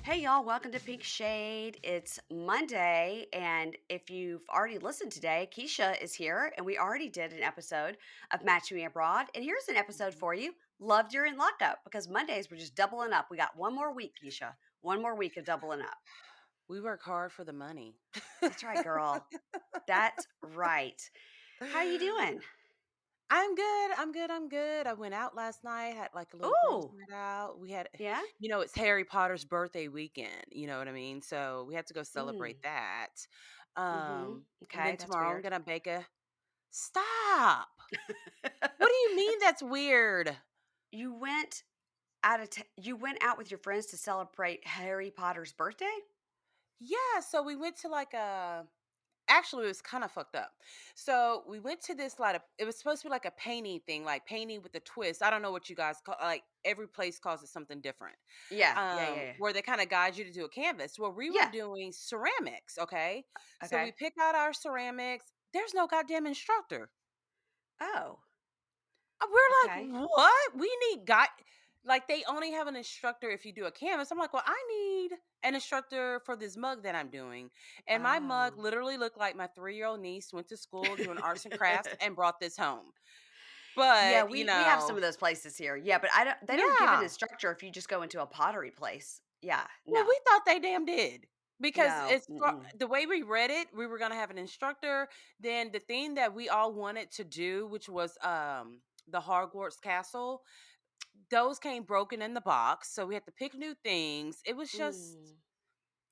Hey y'all, welcome to Pink Shade. It's Monday, and if you've already listened today, Keisha is here, and we already did an episode of Match Me Abroad. And here's an episode Mhm. for you, Love During Lockup, because Mondays we're just doubling up. We got one more week, Keisha. One more week of doubling up. We work hard for the money. That's right, girl. That's right. How you doing? I'm good. I'm good. I'm good. I went out last night, had like a little girls' Ooh, night out. We had, yeah? it's Harry Potter's birthday weekend. You know what I mean? So we had to go celebrate Mm, that. mm-hmm. And Okay, then that's tomorrow I'm weird. gonna bake a stop. What do you mean That's that's weird? you went you went out with your friends to celebrate Harry Potter's birthday? Yeah, so we went to like a actually, it was kind of fucked up. So we went to this like it was supposed to be like a painting thing, like painting with a twist. I don't know what you guys call like every place calls it something different. Yeah, yeah, yeah, yeah. Where they kind of guide you to do a canvas. Well, we were Yeah, doing ceramics, okay? So we okay. pick out our ceramics. There's no goddamn instructor. Oh, We're okay. like, what? We need guy like they only have an instructor if you do a canvas. I'm like, well, I need an instructor for this mug that I'm doing. And my mug Oh. literally looked like my 3-year-old niece went to school doing arts and crafts and brought this home. Yeah, But, we have some of those places here. Yeah, but I don't they don't give an yeah. instructor if you just go into a pottery place. Yeah, Well, no. we thought they damn did. Because No. it's Mm-mm. the way we read it, we were gonna have an instructor. Then the thing that we all wanted to do, which was the Hogwarts castle, those came broken in the box, so we had to pick new things. It was just Mm.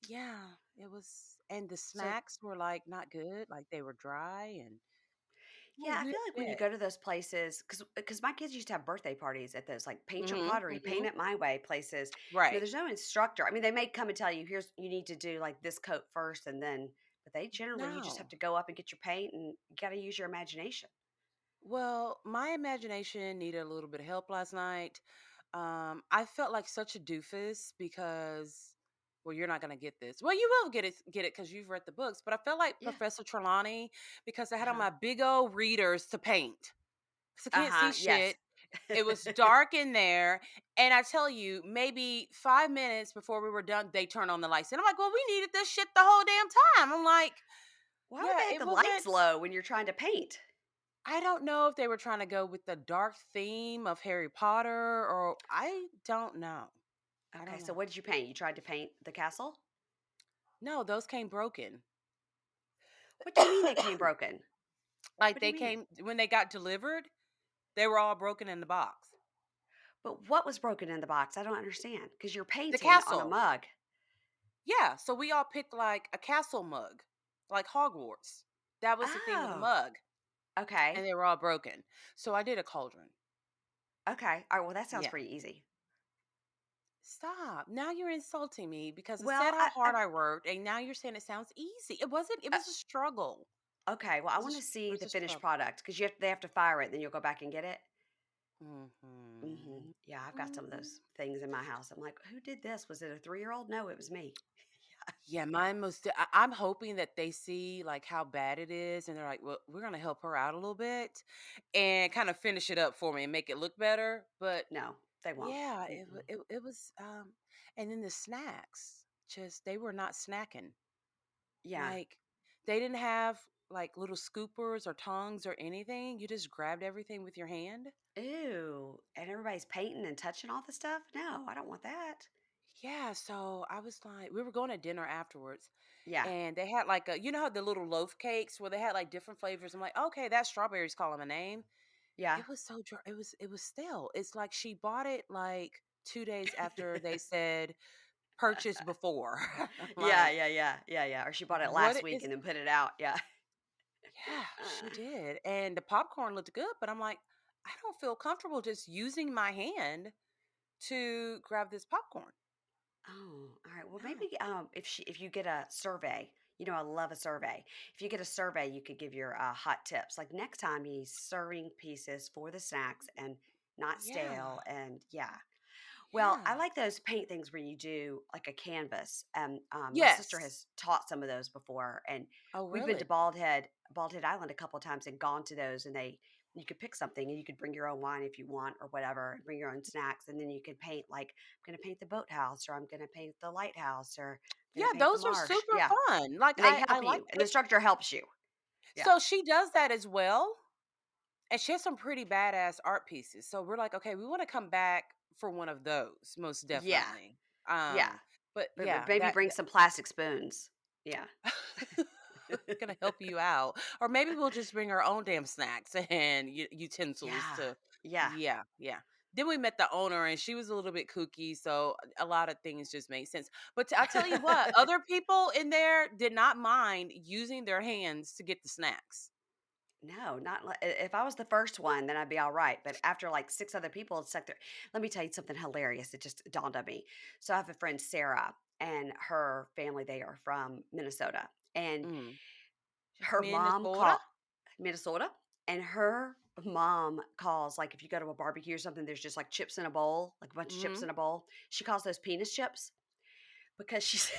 yeah, it was and the So snacks were, like, not good, like, they were dry and yeah, well, I we feel like when you upset. go to those places, because my kids used to have birthday parties at those, like, Paint Your Mhm, Pottery, Paint mhm. It My Way places. Right. There's no instructor. I mean, they may come and tell you, "Here's you need to do, like, this coat first," and then but they generally you just have No. to go up and get your paint, and you gotta use your imagination. Well, my imagination needed a little bit of help last night. I felt like such a doofus because well, you're not gonna get this. Well, you will get it because you've read the books, but I felt like Yeah. Professor Trelawney because I had on Uh-huh. my big old readers to paint. Because I can't see Uh-huh, yes. shit. It was dark in there, and I tell you, maybe 5 minutes before we were done, they turned on the lights, and I'm like, "Well, we needed this shit the whole damn time." I'm like, Why would "Yeah, they have it the lights wasn't." low when you're trying to paint? I don't know if they were trying to go with the dark theme of Harry Potter or I don't know. I Okay, don't so know. what did you paint? You tried to paint the castle? No, those came broken. What do you mean they came broken? Like What do you they mean? came when they got delivered, they were all broken in the box. But what was broken in the box? I don't understand. Because 'cause you're The painting on a castle. mug. Yeah, so we all picked like a castle mug, like Hogwarts. That was the theme of the Oh, mug, and okay. they were all broken. So I did a cauldron. Okay. Alright, well, that sounds Yeah. pretty easy. Stop. Now you're insulting me because I said Well, how hard I worked, and now you're saying it sounds easy. It wasn't, it uh, was a struggle. okay, well, I wanna It see was the a finished struggle. product because they have to fire it, then you'll go back and get it? Mhm. Mhm. Yeah, I've got some of Mm. those things in my house. I'm like, "Who did this? Was it a three-year-old? No, it was me." Yeah, mine most I'm hoping that they see, like, how bad it is, and they're like, "Well, we're gonna help her out a little bit and kinda finish it up for me and make it look better," but No, they won't. yeah, Mm-mm. it was, and then the snacks, just they were not snacking. Yeah. Like, they didn't have, like, little scoopers or tongs or anything, you just grabbed everything with your hand. Ew, and everybody's painting and touching all the stuff? No, I don't want that. Yeah, so I was like we were going to dinner afterwards, Yeah, and they had, like, a you know how the little loaf cakes where they had, like, different flavors? I'm like, "Okay, that strawberry's calling my name." yeah. It was so dry it was stale. It's like she bought it, like, 2 days after they said, "Purchase before." I'm Yeah, like, yeah, yeah, yeah, yeah, or she bought it last "What week is" and then put it out, yeah. Yeah, she did, and the popcorn looked good, but I'm like, "I don't feel comfortable just using my hand to grab this popcorn." Oh, alright, well, No. maybe, if you get a survey, I love a survey. If you get a survey, you could give your, hot tips, like, next time you need serving pieces for the snacks and not Yeah, stale, and yeah. Well, I yeah. like those paint things where you do, like, a canvas, and, my sister Yes. has taught some of those before, and Oh, we've been to really? Bald Head Island a couple of times and gone to those, and they you could pick something and you could bring your own wine if you want or whatever, and bring your own snacks. And then you could paint, like, I'm going to paint the boathouse, or I'm going to paint the lighthouse, or I'm Yeah, going to paint the those are marsh. super Yeah. fun. Like, And they I help like you, and the it. instructor helps you. Yeah. So she does that as well, and she has some pretty badass art pieces. So we're like, "Okay, we wanna come back for one of those, most Yeah. definitely." Yeah. But But yeah, maybe that bring some plastic spoons. Yeah. gonna help you out. Or maybe we'll just bring our own damn snacks and utensils Yeah. to Yeah. yeah, yeah. Then we met the owner and she was a little bit kooky, so a lot of things just made sense. But I'll tell you what, other people in there did not mind using their hands to get the snacks. No, not if I was the first one, then I'd be all right. But after like six other people had stuck there, let me tell you something hilarious. It just dawned on me. So I have a friend, Sarah, and her family, they are from Minnesota. And Mm. her mom Minnesota? called Minnesota, and her mom calls, like, if you go to a barbecue or something, there's just like chips in a bowl, like a bunch of chips Mhm. in a bowl. She calls those penis chips because she's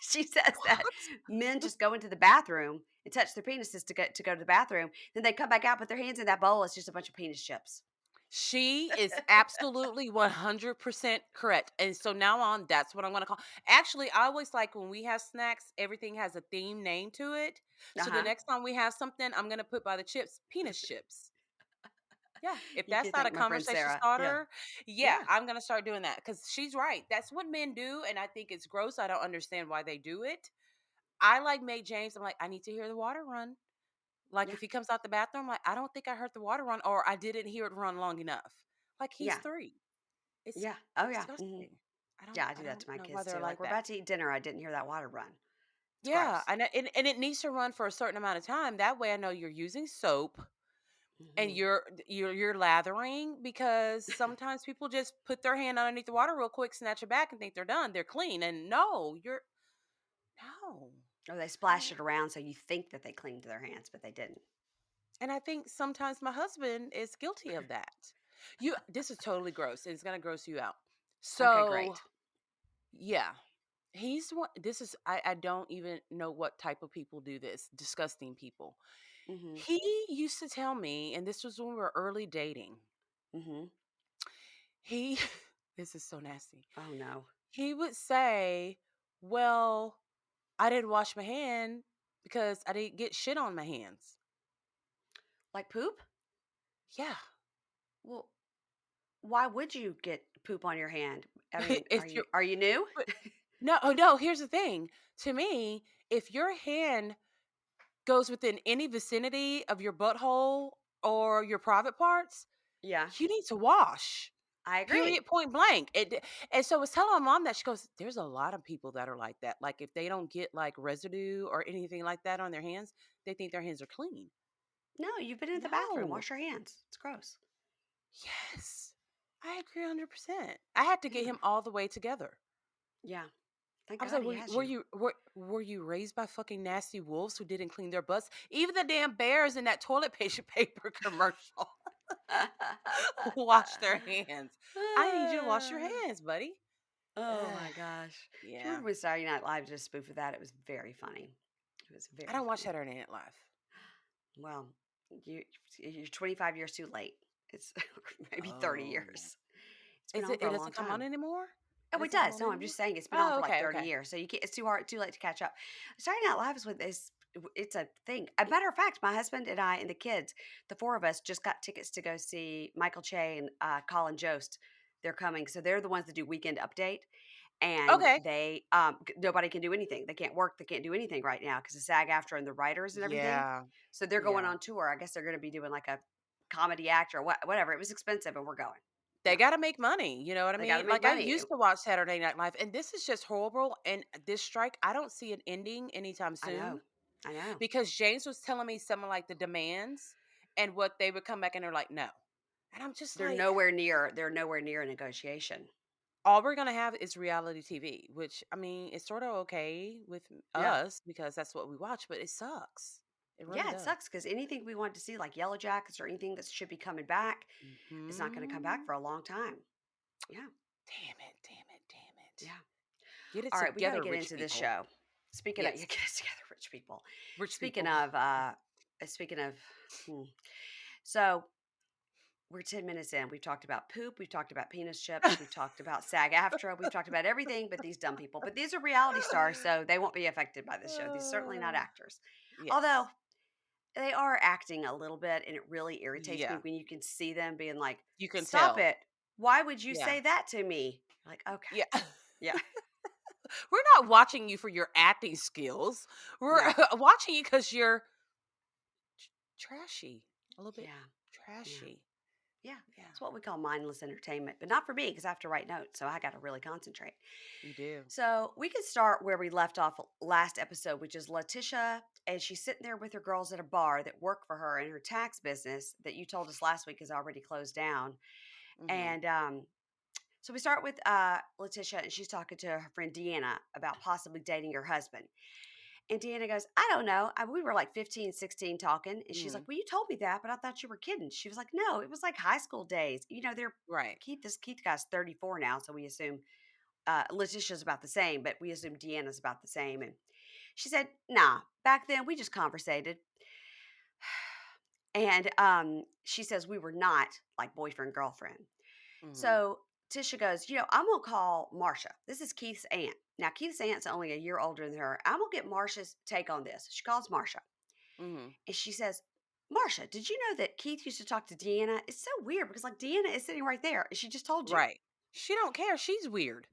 she says that What? men just go into the bathroom and touch their penises to go to the bathroom. Then they come back out, put their hands in that bowl. It's just a bunch of penis chips. She is absolutely 100% correct. And so now on, that's what I'm going to call. Actually, I always like when we have snacks, everything has a theme name to it. Uh So the huh. next time we have something, I'm going to put by the chips, penis chips. Yeah. If You that's can not a thank my friend conversation Sarah. Yeah. starter, yeah, Yeah. I'm going to start doing that because she's right. That's what men do. And I think it's gross. I don't understand why they do it. I like May James. I'm like, I need to hear the water run. Like Yeah. if he comes out the bathroom, like I don't think I heard the water run or I didn't hear it run long enough. Like he's Yeah. 3. It's Yeah. Oh yeah. disgusting. Yeah. I I do that don't to my know why kids they're too. Like, like we're that. about to eat dinner. I didn't hear that water run. It's Yeah, gross. and it needs to run for a certain amount of time. That way I know you're using soap and Hmm. you're lathering because sometimes people just put their hand underneath the water real quick, snatch it back and think they're done. They're clean. And no, you're no. Or they I splash don't it around so you think that they cleaned their hands, but they didn't. and I think sometimes my husband is guilty of that. You this is totally gross. And it's gonna gross you out. Okay, So great. yeah. He's one this is I don't even know what type of people do this, disgusting people. Hmm. He used to tell me, and this was when we were early dating. Hmm. He this is so nasty. Oh no. He would say, "Well, I didn't wash my hand because I didn't get shit on my hands." Like poop? Yeah. Well, why would you get poop on your hand? I mean, are If you you're are you new? but no, oh no, here's the thing. To me, if your hand goes within any vicinity of your butthole or your private parts, Yeah, you need to wash. I agree. Period, point blank. And so I was telling my mom that she goes, "There's a lot of people that are like that. Like if they don't get like residue or anything like that on their hands, they think their hands are clean." No, you've been in the bathroom. No. Wash your hands. It's gross. Yes. I agree 100%. I had to get Yeah, him all the way together. yeah. Thank I was God like, he has you. were you raised by fucking nasty wolves who didn't clean their butts? Even the damn bears in that toilet paper commercial wash their hands. I need you to wash your hands, buddy. Oh Ugh, my gosh. Do you yeah. remember when Saturday Night Live did a spoof of that? It was very funny. It was I very don't watch funny. Saturday Night Live. Well, you're 25 years too late. It's maybe 30 Oh. years. It's been on for It a long doesn't come on time. anymore? It Oh, it doesn't come does. on No, I'm anymore? just saying it's been on Oh, for like okay, 30 okay. years. So it's too late to catch up. Saturday Night Live is with this. It's a thing. A matter of fact, my husband and I and the kids, the four of us, just got tickets to go see Michael Che and Colin Jost. They're coming, so they're the ones that do Weekend Update, and Okay. they nobody can do anything. They can't work. They can't do anything right now because of SAG-AFTRA and the writers and everything. Yeah. So they're going Yeah. on tour. I guess they're going to be doing like a comedy act or whatever. It was expensive, and we're going. They Yeah, gotta make money, you know what I they got to mean? make Like, I money. used to watch Saturday Night Live, and this is just horrible, and this strike, I don't see it ending anytime I know. soon I know. because James was telling me some of, like, the demands and what they would come back and they're like, "No." And I'm just like, They're nowhere near a negotiation. all we're gonna have is reality TV, which, I mean, it's sorta okay with Yeah. us because that's what we watch, but it sucks. It really Yeah, it does. sucks because anything we want to see, like Yellow Jackets or anything that should be coming back, is not going to come back Mhm. for a long time. Yeah. Damn it, damn it, damn it. Yeah. Get it All right, we got to together, get rich into this people. show. Speaking of, you Yes, get us together, rich people. rich Speaking people. of, speaking of, hmm. So we're 10 minutes in. We've talked about poop. We've talked about penis chips. We've talked about SAG AFTRA. We've talked about everything but these dumb people. But these are reality stars, so they won't be affected by this show. These are certainly not actors. Although Yes. they are acting a little bit, and it really irritates me Yeah. when you can see them being like, You can "Stop tell. it. Why would you Yeah. say that to me?" Like, "Okay. Yeah. Yeah. We're not watching you for your acting skills. We're No. watching you because you're trashy. A little bit Yeah. Yeah. trashy. Yeah. Yeah, It's what we call mindless entertainment, but not for me because I have to write notes, so I got to really concentrate. you do. So we can start where we left off last episode, which is LaTisha, and she's sitting there with her girls at a bar that work for her in her tax business that you told us last week is already closed down. Mhm. And so we start with LaTisha, and she's talking to her friend Deanna about possibly dating her husband. And Deanna goes, I don't know. We were like 15, 16 talking. And she's like, Mhm. well, you told me that, but I thought you were kidding. She was like, no, it was like high school days. You know, Right. Keith guy's 34 now. So we assume Letitia's about the same, but we assume Deanna's about the same. And she said, nah, back then we just conversated. And she says we were not like boyfriend, girlfriend. Mhm. So Tisha goes, I'm going to call Marcia. This is Keith's aunt. Now, Keith's aunt's only a year older than her. I'm going to get Marcia's take on this. She calls Marcia Mhm. and she says, Marcia, did you know that Keith used to talk to Deanna? It's so weird because like Deanna is sitting right there and she just told you. Right. She don't care. She's weird.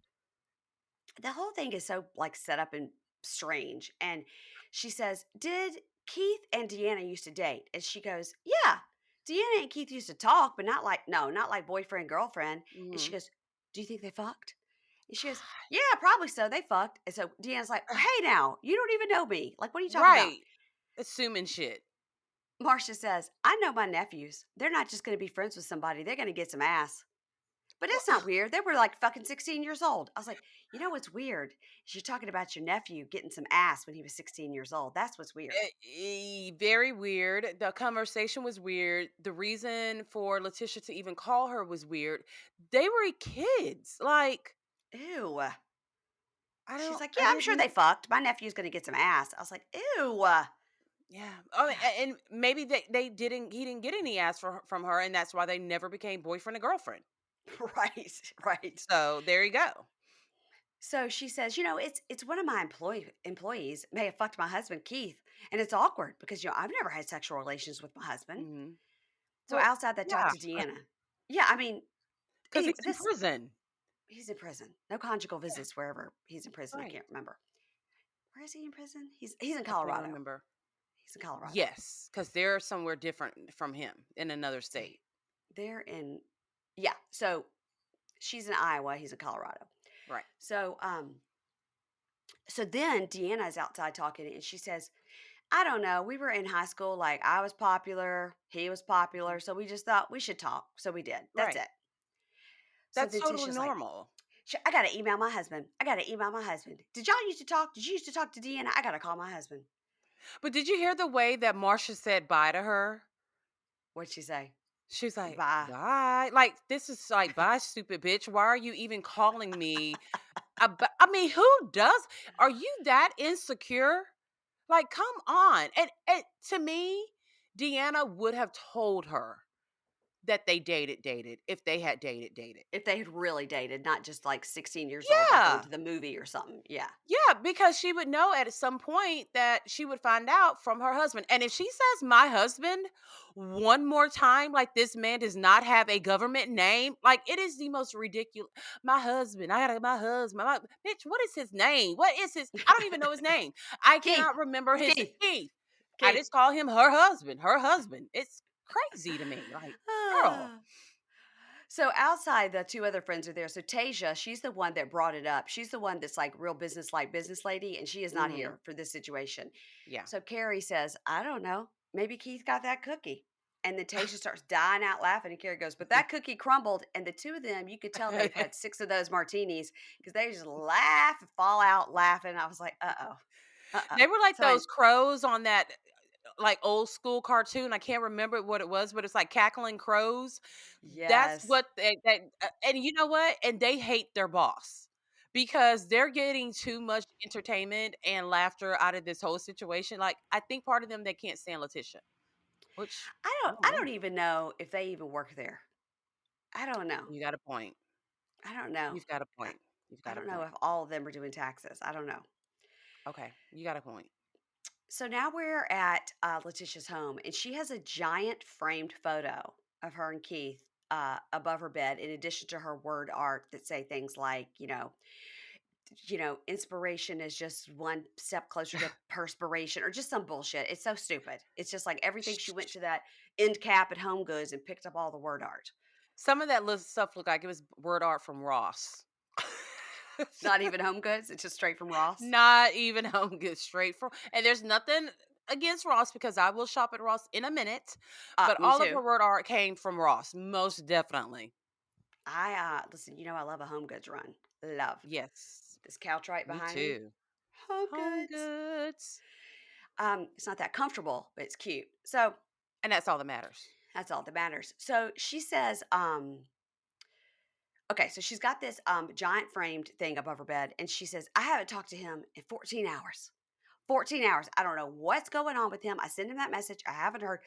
The whole thing is so like set up and strange. And she says, did Keith and Deanna used to date? And she goes, yeah, Deanna and Keith used to talk, but not like, no, not like boyfriend, girlfriend. And she Mhm. goes, do you think they fucked? And she goes, yeah, probably so. They fucked. And so Deanna's like, hey, now, you don't even know me. Like, what are you talking about? Right. Assuming shit. Marcia says, I know my nephews. They're not just going to be friends with somebody, they're going to get some ass. But Well, that's not weird. They were like fucking 16 years old. I was like, you know what's weird? Is you're talking about your nephew getting some ass when he was 16 years old. That's what's weird. very weird. The conversation was weird. The reason for Letitia to even call her was weird. They were kids. Like, Ew. She's like, yeah, I I'm sure they didn't, fucked. My nephew's going to get some ass. I was like, ew. yeah. Oh, and maybe they didn't, he didn't get any ass from her, and that's why they never became boyfriend and girlfriend. Right, right. So there you go. So she says, it's one of my employees may have fucked my husband Keith, and it's awkward because I've never had sexual relations with my husband. Hmm. So Well, outside that, talk yeah, to Deanna. Yeah, I mean, because anyway, he's in prison. he's in prison. No conjugal Yeah, visits wherever he's in prison. I right. can't remember. Where is he in prison? He's in I can't Colorado. remember. He's in Colorado. Yes, because they're somewhere different from him in another See, state. they're in yeah. So she's in Iowa. He's in Colorado. Right. So so then Deanna's outside talking, and she says, "I don't know. We were in high school. Like I was popular, he was popular, Mhm. so we just thought we should talk. So we did. That's Right. it." So That's then totally Tisha's like, normal. I gotta email my husband. I gotta email my husband. Did y'all used to talk? Did you used to talk to Deanna? I gotta call my husband. But did you hear the way that Marsha said bye to her? What'd she say? She's like, Bye. "Bye." Like, this is like, "Bye, stupid bitch. Why are you even calling me?" I mean, who does? Are you that insecure? Like, come on. And to me, Deanna would have told her that they dated if they had dated. If they had really dated, not just like 16 years old, like going Yeah. to the movie or something. Yeah. Yeah, because she would know at some point that she would find out from her husband. And if she says my husband one more time, like this man does not have a government name, like it is the most ridiculous. My husband, I got my husband. Bitch, what is his name? What is his? I don't even know his name. I Keith. cannot remember It's his Keith. Keith. I Keith. just call him her husband. Her husband. It's crazy to me. Like, girl. Ah. So outside, the two other friends are there. So Tasia, she's the one that brought it up. She's the one that's like real business like business lady, and she is not Hmm. here for this situation. Yeah. So Carrie says, I don't know. Maybe Keith got that cookie. And then Tasia starts dying out laughing, and Carrie goes, but that cookie crumbled. And the two of them, you could tell they've had six of those martinis because they just laugh and fall out laughing. I was like, uh oh. Uh oh. They were like So I, those crows on that like old school cartoon. I can't remember what it was, but it's like cackling crows. That's yes. what and you know what? And they hate their boss because they're getting too much entertainment and laughter out of this whole situation. Like I think part of them they can't stand LaTisha. Which I I don't know. don't even know if they even work there. I don't know. You got a point. I don't know. You've got a I, point. You've I got a don't know point. if all of them are doing taxes. I don't know. Okay, you got a point. So now we're at LaTisha's home, and she has a giant framed photo of her and Keith above her bed, in addition to her word art that say things like, inspiration is just one step closer to perspiration, or just some bullshit. It's so stupid. It's just like everything. She went to that end cap at Home Goods and picked up all the word art. Some of that stuff looked like it was word art from Ross. Not even Home Goods. It's just straight from Ross. Not even home goods, straight from. And there's nothing against Ross because I will shop at Ross in a minute. But Me all of too. her word art came from Ross, most definitely. I listen. I love a Home Goods run. Love Yes, this couch right me behind me. too. Home Home Goods. goods, It's not that comfortable, but it's cute. So and that's all that matters. that's all that matters. So she says, okay, so she's got this giant framed thing above her bed, and she says, I haven't talked to him in 14 hours. 14 hours. I don't know what's going on with him. I sent him that message. I haven't heard.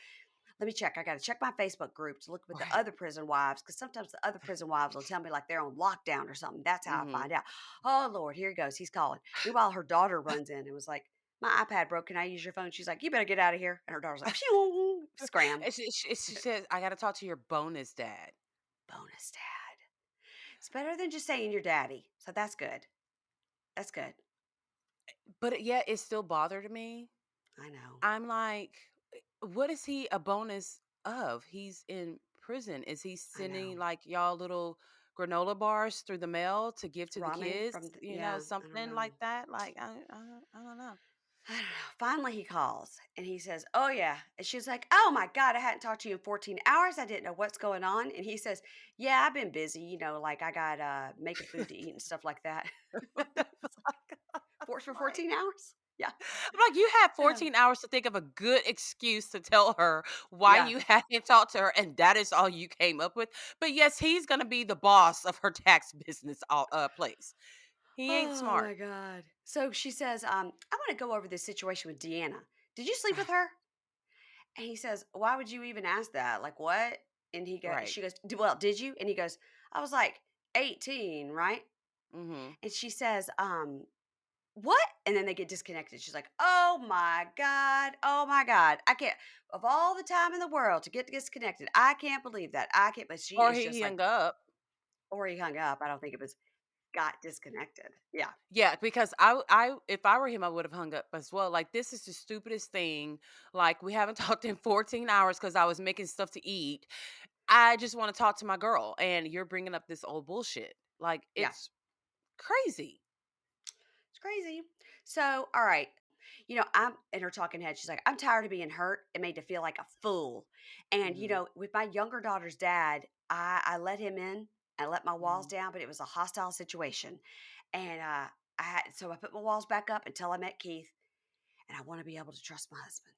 Let me check. I got to check my Facebook group to look with the Right. other prison wives, because sometimes the other prison wives will tell me like they're on lockdown or something. That's how I Hmm. find out. Oh, Lord, here he goes. He's calling. Meanwhile, her daughter runs in and was like, my iPad broke. Can I use your phone? She's like, you better get out of here. And her daughter's like, pew, scram. She says, "I got to talk to your bonus dad." Bonus dad. It's better than just saying your daddy. So that's good. That's good. But yet, it still bothered me. I know. I'm like, what is he a bonus of? He's in prison. Is he I sending know. like y'all little granola bars through the mail to give to the Ramen kids? from the, You know, yeah, I don't something know. like that. Like I don't know. I don't know. Finally, he calls and he says, oh, yeah. And she's like, oh my God, I hadn't talked to you in 14 hours. I didn't know what's going on. And he says, yeah, I've been busy. Like I got making food to eat and stuff like that. What the fuck? For Like, 14 hours? Yeah. I'm like, you had Oh, 14 hours to think of a good excuse to tell her why yeah. you hadn't talked to her, and that is all you came up with. But yes, he's gonna be the boss of her tax business place. He ain't Oh smart. my God. So she says, I want to go over this situation with Deanna. Did you sleep with her? And he says, "Why would you even ask that? Like what?" And Right. she goes, Well, did you?" And he goes, "I was like 18, right?" Mm-hmm. And she says, what?" And then they get disconnected. She's like, "Oh my God. Oh my God. I can't, of all the time in the world to get disconnected, I can't believe that. I can't." But she Or is he just like, hung up. or he hung up. I don't think it was got disconnected. Yeah. Yeah, because if I were him, I would have hung up as well. Like, this is the stupidest thing. Like, we haven't talked in 14 hours because I was making stuff to eat. I just want to talk to my girl, and you're bringing up this old bullshit. Like, Yeah. it's crazy. It's crazy. So, all right. I'm in her talking head. She's like, I'm tired of being hurt and made to feel like a fool. And, Hmm. with my younger daughter's dad, I let him in. I let my walls Hmm. down, but it was a hostile situation. And so I put my walls back up until I met Keith. And I want to be able to trust my husband.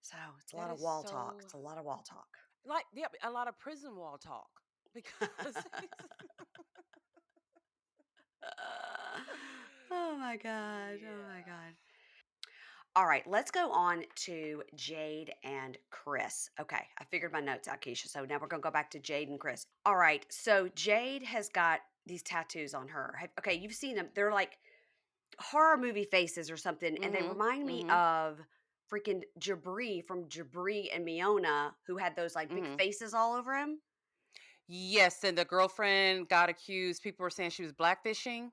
So it's a That lot of is wall talk. so It's a lot of wall talk. like, yeah, a lot of prison wall talk because Oh my God. Oh my yeah. God. All right, let's go on to Jade and Chris. Okay, I figured my notes out, Keisha. So now we're going to go back to Jade and Chris. All right, so Jade has got these tattoos on her. Okay, you've seen them. They're like horror movie faces or something, and they Mhm. remind me Mhm. of freaking Jabri from Jabri and Miona, who had those like big Mhm. faces all over him. Yes, and the girlfriend got accused. People were saying she was blackfishing.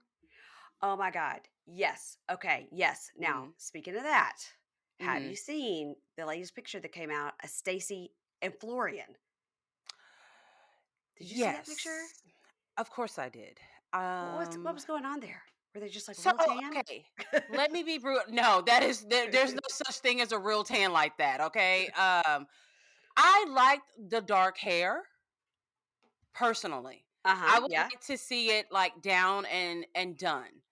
Oh my God. Yes. Okay. Yes. Now, Mhm. speaking of that, have you Mhm. seen the latest picture that came out of Stacy and Florian? Did you see that picture? Yes. Of course I did. What was going on there? Were they just like So real tan? okay. Let me be brutal. No, there's no such thing as a real tan like that, okay? I liked the dark hair personally. I Uh-huh. would Yeah. like to see it like down and done.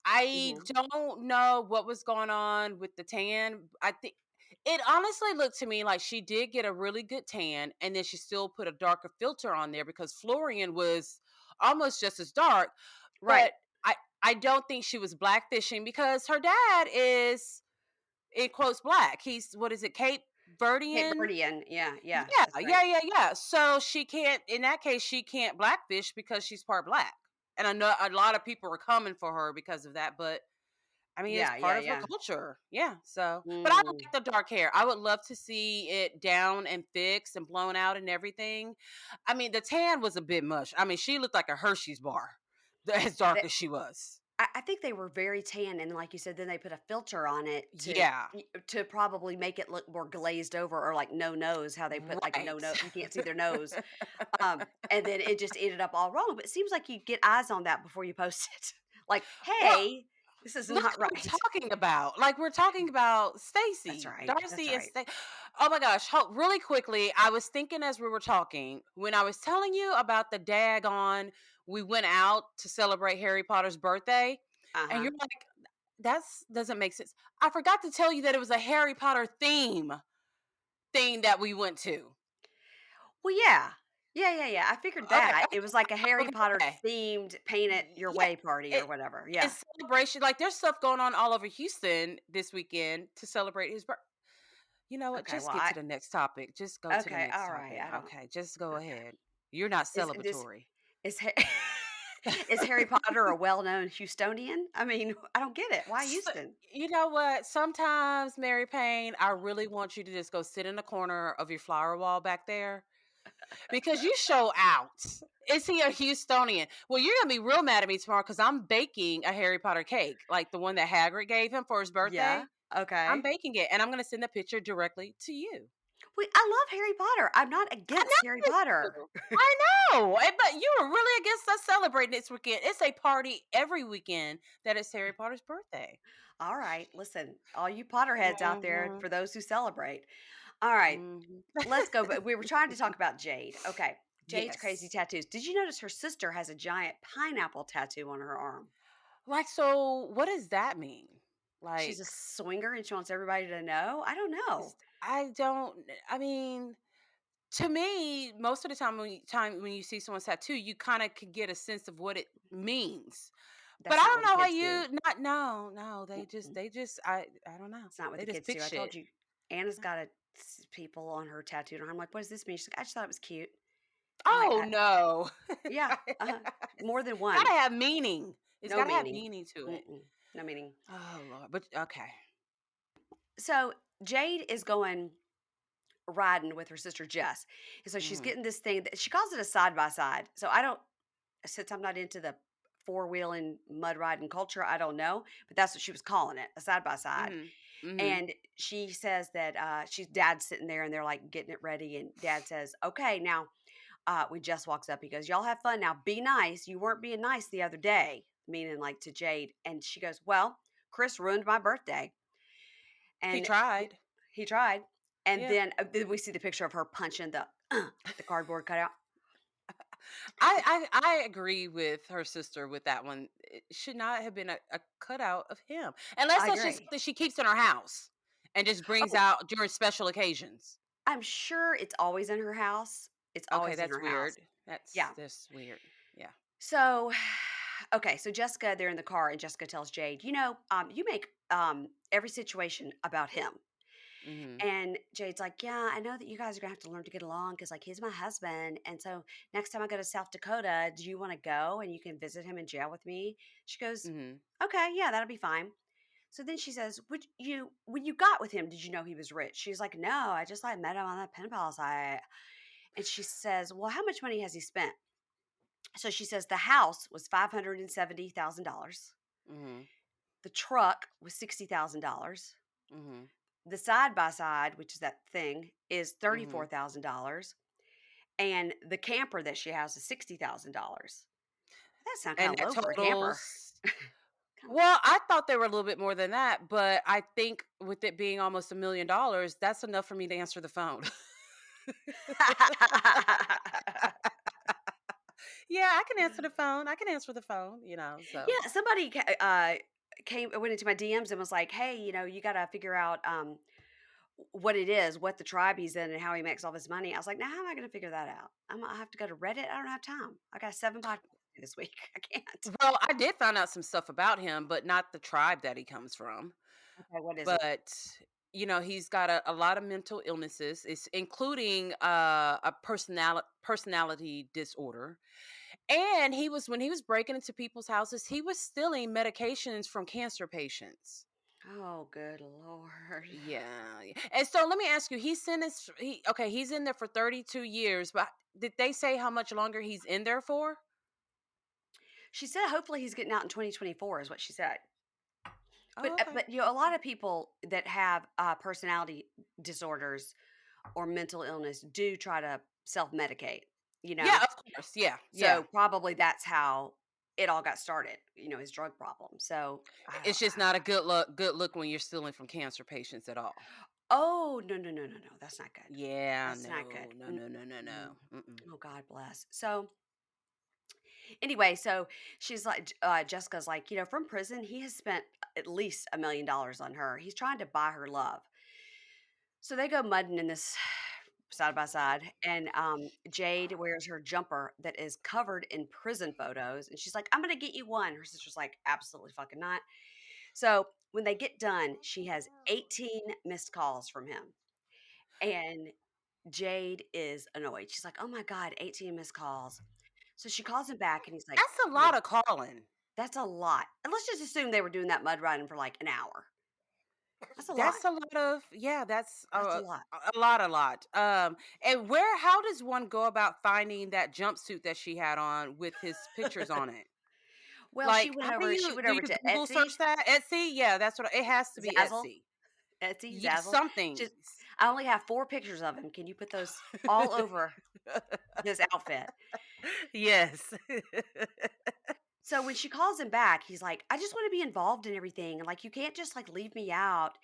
I Mhm. don't know what was going on with the tan. I think it honestly looked to me like she did get a really good tan and then she still put a darker filter on there because Florian was almost just as dark, Right. but I don't think she was blackfishing because her dad is in quotes black. He's what is it, Cape Cape Verdean. Verdean. Yeah, yeah, Yeah, that's right. yeah, yeah, yeah. So she can't. In that case, she can't blackfish because she's part black. And I know a lot of people are coming for her because of that. But I mean, it's Yeah, part yeah, of her yeah. culture. Yeah. So, but I Mm. like the dark hair. I would love to see it down and fixed and blown out and everything. I mean, the tan was a bit much. I mean, she looked like a Hershey's bar, as dark That as she was. I think they were very tan, and like you said, then they put a filter on it Yeah. to probably make it look more glazed over or like no nose, how they put like a no Right. no you can't see their nose. And then it just ended up all wrong. But it seems like you get eyes on that before you post it. Like, Well, hey, this is look not what we're right. talking about. Like we're talking about That's Stacy. right. That's Darcy is right. Oh my gosh. Really quickly, I was thinking as we were talking, when I was telling you about the daggone, we went out to celebrate Harry Potter's birthday, and Uh-huh. you're like, that's doesn't make sense. I forgot to tell you that it was a Harry Potter thing that we went to. Well, yeah. Yeah, yeah, yeah. I figured Okay, that. It was like a Harry okay, Potter okay. themed paint it your Yeah. way party or It, whatever. Yeah. it's celebration. Like there's stuff going on all over Houston this weekend to celebrate his birthday. You know what? Okay. Just Well, get to the next topic. Just go to the okay. next All right. topic. I don't Okay, just go okay. ahead. You're not Is this celebratory. is is Harry Potter a well-known Houstonian? I mean, I don't get it. Why So, Houston? you know what? Sometimes, Mary Payne, I really want you to just go sit in the corner of your flower wall back there because you show out. Is he a Houstonian? Well, you're gonna be real mad at me tomorrow because I'm baking a Harry Potter cake, like the one that Hagrid gave him for his Yeah. birthday. I'm Okay. baking it, and I'm gonna send the picture directly to you. Wait, I love Harry Potter. I'm not I against Harry know you Potter. do. I know, but you were really against us celebrating this weekend. It's a party every weekend that is Harry Potter's birthday. All right, listen, all you Potterheads out there, Mhm, for those who celebrate. All right, mhm. let's go. But we were trying to talk about Jade. Okay, Jade's crazy Yes. tattoos. Did you notice her sister has a giant pineapple tattoo on her arm? Like, so what does that mean? She's a Like, swinger and she wants everybody to know. I don't know. is I don't I mean, to me, most of the time when you see someone's tattoo, you kind of could get a sense of what it means. But That's I not don't what the know how kids do. you not no, no, Mm-mm. I don't know. It's not what They the just kids pick do. I told shit. you, Anna's got people on her tattooed on her. I'm like, what does this mean? She's like, I just thought it was cute. I'm like, Oh, no. Yeah, more than Gotta one. have meaning. It's No gotta have meaning. meaning to it. Mm-mm. No meaning. Oh, Lord, but okay. So Jade is going riding with her sister Jess. And so she's Mhm, getting this thing that she calls it a side by side. So I don't, since I'm not into the four wheeling mud riding culture, I don't know, but that's what she was calling it, a side by side. mhm, mhm. And she says that she's dad's sitting there and they're like getting it ready. And dad says, okay, now when Jess walks up, he goes, y'all have fun now. Be nice. You weren't being nice the other day, meaning like to Jade. And she goes, well, Chris ruined my birthday. He And tried. he tried. And Yeah. then we see the picture of her punching the cardboard cutout. I agree with her sister with that one. It should not have been a cutout of him, unless I that's just agree. something she keeps in her house and just brings Oh, out during special occasions. I'm sure it's always in her house. It's Okay, always in that's her house. weird. That's Yeah. that's weird. Yeah. So, okay. So Jessica, they're in the car, and Jessica tells Jade, you make every situation about him. Mhm. And Jade's like, yeah, I know that you guys are gonna have to learn to get along because like he's my husband. And so next time I go to South Dakota, do you want to go and you can visit him in jail with me? She goes, Mhm. okay, yeah, that'll be fine. So then she says, "Would you when you got with him, did you know he was rich?" She's like, "No, I just like met him on that pen pal site." And she says, "Well, how much money has he spent?" So she says the house was $570,000. Mhm. The truck was $60,000. Mhm. The side by side, which is that thing, is Mhm. $34,000. And the camper that she has is $60,000. That sounds kind And of that low for a camper. totals. Kinda- Well, I thought they were a little bit more than that, but I think with it being almost $1 million, that's enough for me to answer the phone. Yeah, I can answer the phone. I can answer the phone, so. Yeah, somebody went into my DMs and was like, "Hey, you got to figure out what it is, what the tribe he's in, and how he makes all this money." I was like, "Now, how am I going to figure that out? I have to go to Reddit. I don't have time. I got 7 podcasts this week. I can't." Well, I did find out some stuff about him, but not the tribe that he comes from. Okay, what is it? But he's got a lot of mental illnesses, it's including a personality disorder. And when he was breaking into people's houses, he was stealing medications from cancer patients. Oh, good lord. Yeah, yeah. And so let me ask you, he's in there for 32 years, but did they say how much longer he's in there for? She said hopefully he's getting out in 2024 is what she said. Oh, okay. But a lot of people that have personality disorders or mental illness do try to self-medicate, you Yeah, know? of course. Yeah, So yeah. probably that's how it all got started, his drug problem. So I don't. It's just not a good look when you're stealing from cancer patients at all. Oh, no, no, no, no, no. That's not good. Yeah, That's not good. no, no, no, no, no, Mm-mm. no. Mm-mm. Oh, God bless. So anyway, so she's like, Jessica's like, from prison, he has spent at least $1 million on her. He's trying to buy her love. So they go mudding in this side by side, and Jade wears her jumper that is covered in prison photos, and she's like, "I'm gonna get you one." Her sister's like, "Absolutely fucking not." So when they get done, she has 18 missed calls from him, and Jade is annoyed. She's like, "Oh my god, 18 missed calls." So she calls him back, and he's like, That's a "Look, lot of calling. that's a lot." And let's just assume they were doing that mud riding for like an hour. That's a lot. That's a lot of yeah, that's That's a lot. a lot. And how does one go about finding that jumpsuit that she had on with his pictures on it? Well, Like, how do she you went do over you to Google Etsy, search that? Etsy? Yeah, that's what it has to be Zazzle, Etsy. Etsy, Yeah, Zazzle. something. Just I only have 4 pictures of him. Can you put those all over this outfit? Yes. So when she calls him back, he's like, "I just wanna be involved in everything, and, like, you can't just, like, leave me out."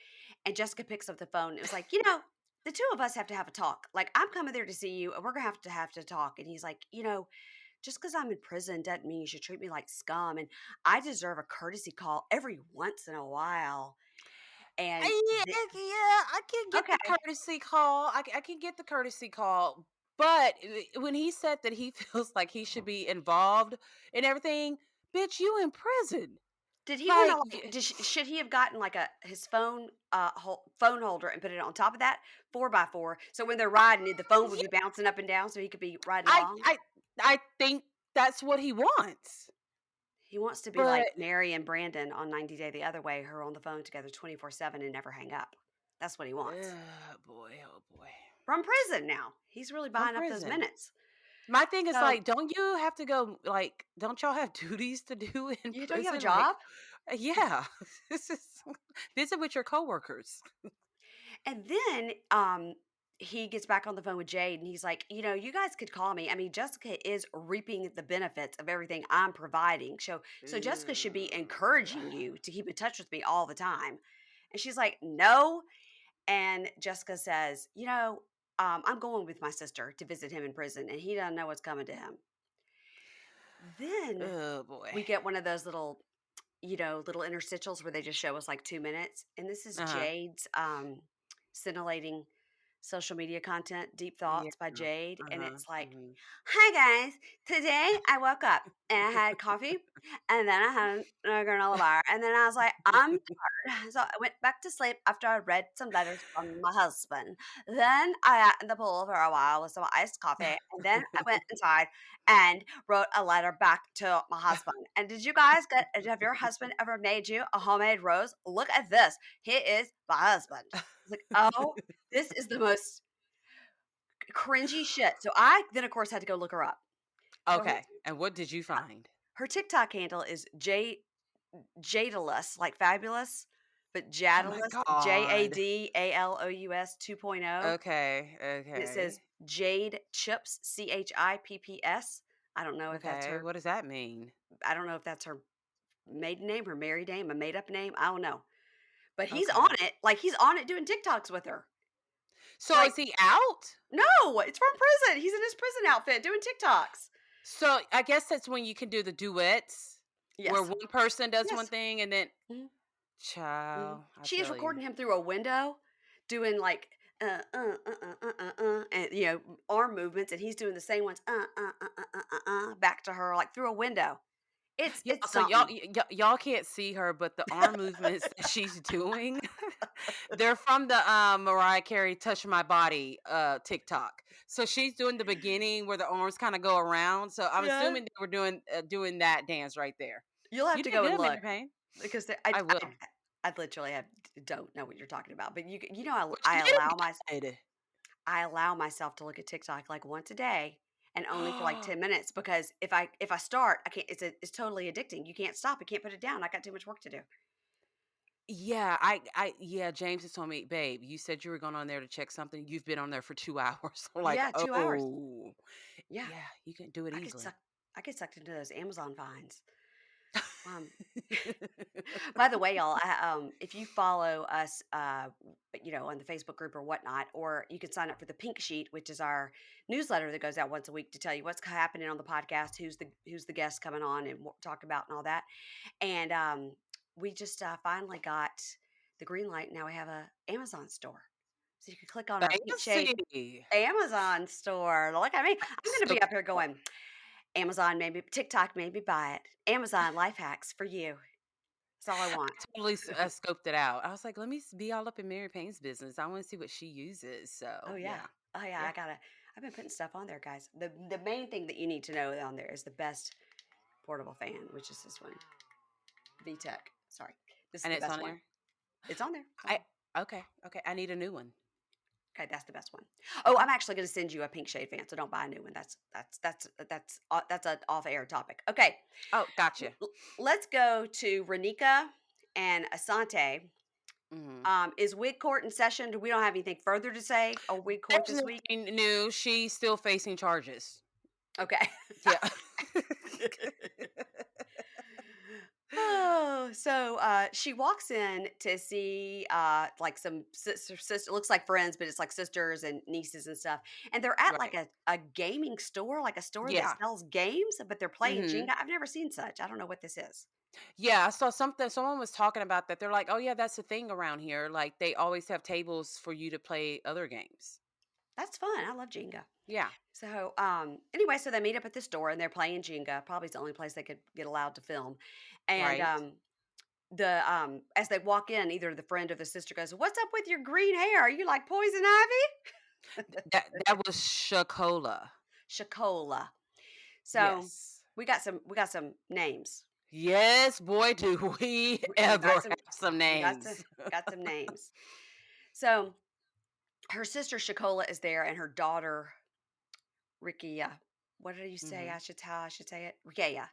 And Jessica picks up the phone. It was like, the 2 of us have to have a talk. Like, I'm coming there to see you, and we're gonna have to talk." And he's like, just because 'cause I'm in prison doesn't mean you should treat me like scum, and I deserve a courtesy call every once in a while." And the Yeah, I can get the Okay. courtesy call. I can get the courtesy call. But when he said that he feels like he should be involved in everything, bitch, you in prison. Did he wanna, Like, like should he have gotten, like, his phone, phone holder and put it on top of that 4 by 4 so when they're riding, the phone would be yeah, bouncing up and down so he could be riding I along? I I think that's what he wants. He wants to be But like Mary and Brandon on 90 Day the Other Way, who are on the phone together 24/7 and never hang up. That's what he wants. boy, oh boy. From prison now. He's really From buying up those prison. minutes. My thing is So, like, don't you have to go like don't y'all have duties to do in you don't you have a prison? Like, job? yeah. This is visit with your coworkers. And then, he gets back on the phone with Jade and he's like, you guys could call me. I mean, Jessica is reaping the benefits of everything I'm providing. So Jessica should be Ew. encouraging you to keep in touch with me all the time. And she's like, no. And Jessica says, I'm going with my sister to visit him in prison and he doesn't know what's coming to him. Then Oh boy. we get one of those little interstitials where they just show us like 2 minutes. And this is Uh-huh. Jade's scintillating social media content, Deep Yeah. Thoughts by Jade. And Uh-huh. it's like, Mhm. "Hi guys, today I woke up and I had coffee and then I had a granola bar. And then I was like, I'm tired. So I went back to sleep after I read some letters from my husband. Then I got in the pool for a while with some iced coffee. And then I went inside and wrote a letter back to my husband. And did you guys have your husband ever made you a homemade rose? Look at this. He is my husband." It's like, oh, this is the most cringy shit. So I then, of course, had to go look her up. So Okay. And what did you find? her TikTok handle is Jadalus, like fabulous, but Oh my Jadalus, god. Jadalous 2.0. Okay. And it says Okay. Jade Chips, Chipps. I don't know if that's Okay. her. What does that mean? I don't know if that's her maiden name, her married name, a made up name. I don't know. But he's on Okay. it. Like he's on it doing TikToks with her. So Like, is he out? no, it's from prison. He's in his prison outfit doing TikToks. So I guess that's when you can do the duets where Yes. one person does one Yes. thing and then Mhm. Mhm. child, I She is tell you. recording him through a window doing like and arm movements and he's doing the same ones back to her like through a window. It's Yeah, it's so y'all something. y'all can't see her, but the arm movements that she's doing. They're from the Mariah Carey "Touch My Body" TikTok. So she's doing the beginning where the arms kind of go around. So I'm Yeah. assuming they were doing that dance right there. You'll have You to did go and good, look Mary Payne. because I will. I literally don't know what you're talking about, but But you did good. I allow myself to look at TikTok like once a day and only for like 10 minutes because if I start, I can't it's totally addicting. You can't stop. You can't put it down. I got too much work to do. Yeah, yeah, James has told me, babe, you said you were going on there to check something. You've been on there for 2 hours. I'm like, Yeah, 2 hours. oh, Yeah. yeah, you can do it I get easily. sucked I get sucked into those Amazon vines. Um By the way, y'all, if you follow us, on the Facebook group or whatnot, or you can sign up for the Pink Sheet, which is our newsletter that goes out once a week to tell you what's happening on the podcast, who's the guest coming on, and what talk about and all that. And we just finally got the green light. Now we have a Amazon store, so you can click on our Pink Shade Fancy. Amazon store. Look at me. I'm going to So be up here cool. going Amazon, maybe TikTok, maybe buy it. Amazon life hacks for you. That's all I want. Totally scoped it out. I was like, let me be all up in Mary Payne's business. I want to see what she uses. Oh, So yeah. yeah, Oh, yeah, yeah. I've been putting stuff on there, guys. The main thing that you need to know on there is the best portable fan, which is this one, VTech. Sorry. This is And the it's best on one. there. It's on there. It's on I there. okay, okay. I need a new one. Okay, that's the best one. Oh, Okay. I'm actually going to send you a pink shade fan, so don't buy a new one. That's an off-air topic. Okay. Oh, gotcha. Let's go to Raneka and Asante. Hmm. Is Wig Court in session? We don't have anything further to say on Wig Court There's this week? nothing new. She's still facing charges. Okay. Yeah. Oh, so she walks in to see like some sister looks like friends, but it's like sisters and nieces and stuff. And they're at like Right. a gaming store, like a store that Yeah. sells games, but they're playing Hmm. Jenga. I've never seen such. I don't know what this is. Yeah, I saw something. Someone was talking about that. They're like, "Oh yeah, that's the thing around here. Like they always have tables for you to play other games." That's fun. I love Jenga. Yeah. So anyway, so they meet up at the store and they're playing Jenga. Probably it's the only place they could get allowed to film. And Right. as they walk in, either the friend or the sister goes, "What's up with your green hair? Are you like poison ivy?" That was Shakola. Shakola. So Yes. we got some names. Yes, boy, do we We got ever some have some we got some names. got some names. So her sister Shakola is there, and her daughter Rikia. What did you say? Hmm. How I should say it? Rikia.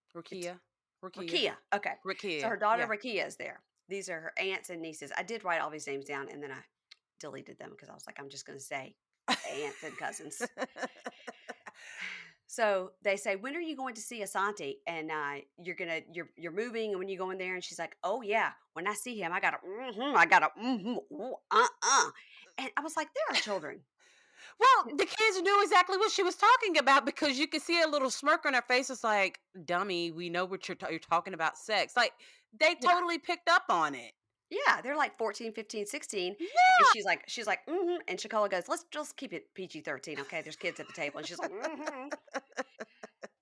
It's Rukia. Rukia. Rikia. Okay. So Rukia. her daughter Yeah. Rikia is there. These are her aunts and nieces. I did write all these names down, and then I deleted them because I was like, I'm just going to say aunts and cousins. So they say, "When are you going to see Asante?" And you're moving, and when you go in there, and she's like, "Oh yeah, when I see him, I got a And I was like, "There are children." Well, the kids knew exactly what she was talking about because you could see a little smirk on her face. It's like, dummy, we know what you're talking about sex. Like, they Yeah, totally picked up on it. yeah, they're like 14, 15, 16, and Yeah. she's like, "Mm-hmm," and Chicola goes, "Let's just keep it PG-13, okay? There's kids at the table," and she's like, "Mm-hmm."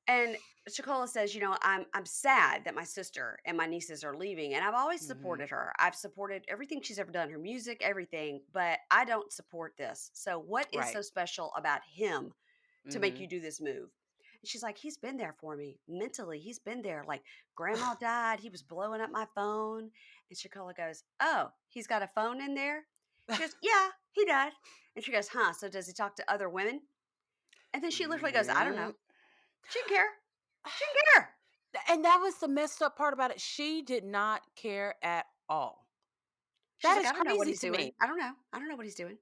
And Shakola says, I'm sad that my sister and my nieces are leaving, and I've always Hmm. supported her. I've supported everything she's ever done, her music, everything, but I don't support this. So, what is Right. so special about him to make Hmm. you do this move?" And she's like, "He's been there for me mentally. He's been there. Like, grandma died. He was blowing up my phone." And Shakola goes, "Oh, he's got a phone in there?" She goes, "Yeah, he does." And she goes, "Huh? So, does he talk to other women?" And then she literally goes, "I don't know. Mm. She didn't care. She didn't care." And that was the messed up part about it. She did not care at all. She's That like, is "I don't know what crazy he's to doing. me. I don't know. I don't know what he's doing."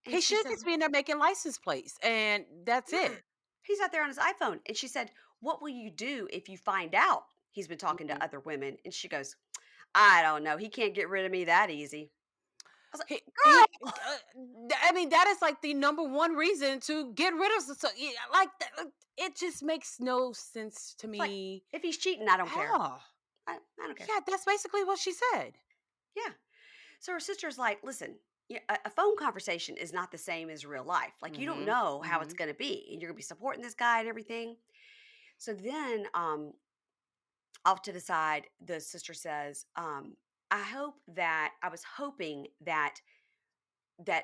And He she should said, just be in there making license plates, and that's "Yeah, it. he's out there on his iPhone." And she said, "What will you do if you find out he's been talking to Mhm. other women?" And she goes, "I don't know. He can't get rid of me that easy." I was like, He "Girl." I mean, that is like the number one reason to get rid of so yeah, like that, it just makes no sense to It's like, me if he's cheating, I don't at care. all. I don't care. Yeah, that's basically what she said. Yeah. So her sister's like, "Listen, yeah, a phone conversation is not the same as real life. Like, you don't Mhm, know how it's mhm. going to be, and you're going to be supporting this guy and everything." So then, off to the side, the sister says, I was hoping that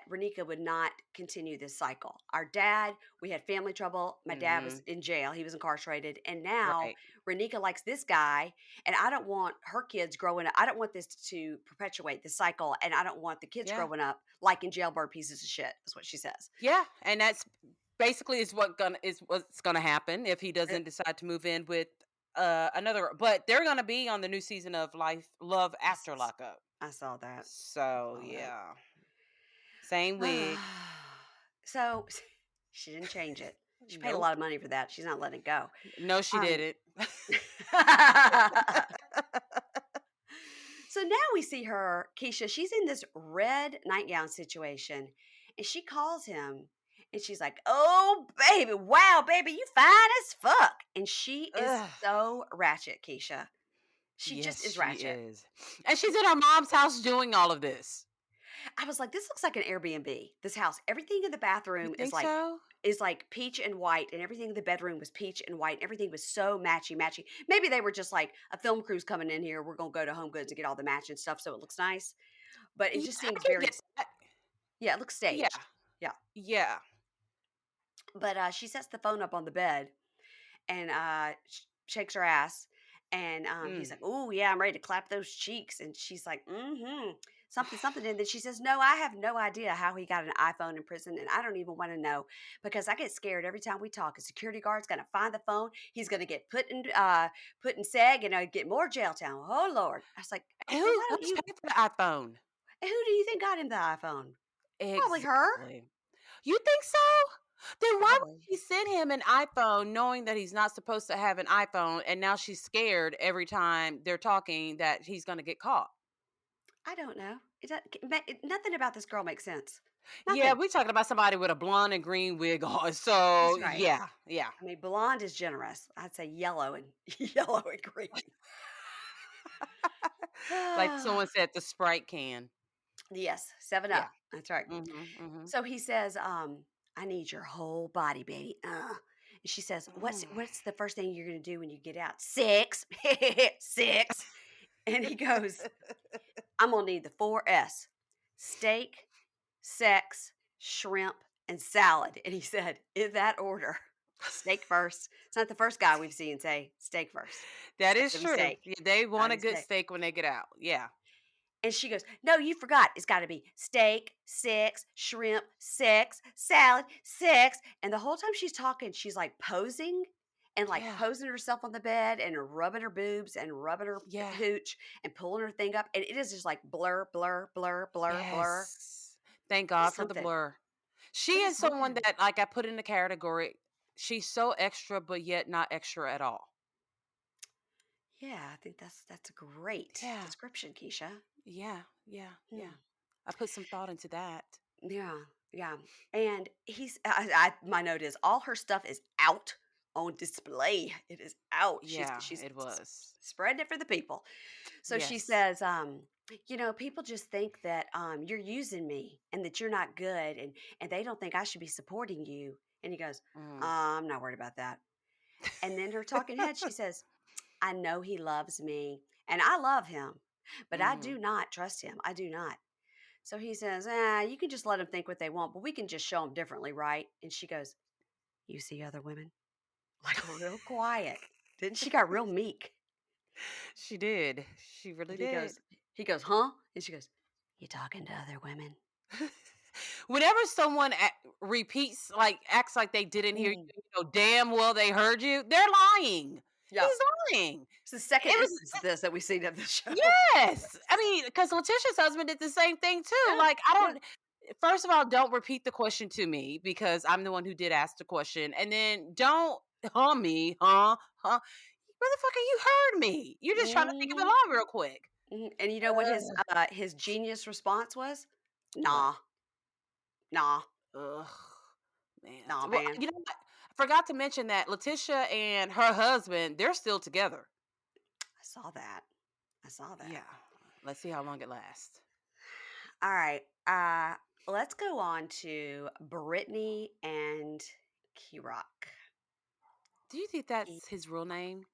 Raneka would not continue this cycle. Our dad, we had family trouble. My dad was Mhm. in jail. He was incarcerated. And now Right. Raneka likes this guy. And I don't want her kids growing up. I don't want this to perpetuate the cycle. And I don't want the kids Yeah. growing up liking jailbird pieces of shit, is what she says. Yeah, and that's basically is what's gonna happen if he Uh, doesn't decide to move in with another, but they're gonna be on the new season of Love I, After s- Lockup. I saw that. I So saw that. yeah. Same wig. So she didn't change it. She paid a lot Nope. of money for that. She's not letting it go. No, she Um, didn't. So now we see her, Keisha, she's in this red nightgown situation and she calls him and she's like, "Oh, baby, wow, baby, you fine as fuck." And she is Ugh. so ratchet, Keisha. She just Yes, is she ratchet. is. And she's in her mom's house doing all of this. I was like, this looks like an Airbnb. This house, everything in the You bathroom think so? is like peach and white, and everything in the bedroom was peach and white. Everything was so matchy, matchy. Maybe they were just like a film crew's coming in here. We're gonna go to Home Goods and get all the matching stuff so it looks nice. But it Yeah, just I seems can very, get that. yeah, it looks Yeah. staged. Yeah. Yeah. But she sets the phone up on the bed and shakes her ass. And he's Mm. like, "Oh yeah, I'm ready to clap those cheeks." And she's like, "Mm-hmm, something, something." And then she says, "No, I have no idea how he got an iPhone in prison, and I don't even want to know because I get scared every time we talk. A security guard's gonna find the phone. He's gonna get put in seg and get more jail time. Oh Lord!" I was like, "Okay, why don't Who's you? paying for the iPhone? Who do you think got him the iPhone? Probably her. Exactly. You think so? Then why would Probably. she send him an iPhone knowing that he's not supposed to have an iPhone, and now she's scared every time they're talking that he's gonna get caught? I don't know. Nothing about this girl makes sense. Yeah, Nothing. we talking about somebody with a blonde and green wig on, so That's right. yeah, yeah. I mean, blonde is generous. I'd say yellow and yellow and green. Like someone said, the Sprite can. Yes, 7 Yeah. Up. That's right. Mhm, mhm. So he says, "I need your whole body, baby." And she says, "What's the first thing you're gonna do when you get out?" Six, six. And he goes, "I'm gonna need the 4S: steak, sex, shrimp, and salad." And he said, "In that order." Steak first. It's not the first guy we've seen say steak first. That It's is gotta be true. steak. Yeah, they want Gotta a be good steak. steak when they get out. Yeah. And she goes, "No, you forgot. It's got to be steak, six, shrimp, six, salad, six." And the whole time she's talking, she's like posing and like Yeah. posing herself on the bed and rubbing her boobs and rubbing her Yeah. hooch and pulling her thing up. And it is just like blur, blur, blur, blur, blur. Yes. Thank It God is for the something. blur. She It is is someone something. that, like, I put in the category, she's so extra, but yet not extra at all. Yeah, I think that's a great Yeah. description, Keisha. Yeah. Yeah. Hmm. Yeah. I put some thought into that. Yeah, yeah. And my note is all her stuff is out on display. It is out. She's Yeah, she's it s- was. spreading it for the people. So she Yes. says, people just think that you're using me and that you're not good and they don't think I should be supporting you. And he goes, Mm. I'm not worried about that. And then her talking head, she says, I know he loves me and I love him, but I do Mhm. not trust him. I do not. So he says, you can just let them think what they want, but we can just show them differently, right? And she goes, you see other women? Like real quiet. Didn't she got real meek? She did. She really And did. he goes, huh? And she goes, you talking to other women? Whenever someone repeats, like, acts like they didn't hear you, Mm, you know damn well they heard you, they're lying. yeah. He's lying. It's the second It was instance of this that we've seen of the show. yes. I mean, because LaTisha's husband did the same thing too. Yeah. Like, I Yeah. don't. First of all, don't repeat the question to me because I'm the one who did ask the question, and then don't me, huh? Motherfucker, you heard me. You're just trying to think of it Hmm. all real quick. And you know what his genius response was? What? Nah, nah, Ugh, man. nah, Well, man. you know what? I forgot to mention that LaTisha and her husband, they're still together. I saw that. I saw that. Yeah. Let's see how long it lasts. All right. Let's go on to Brittany and Kerok. Do you think He, that's his real name?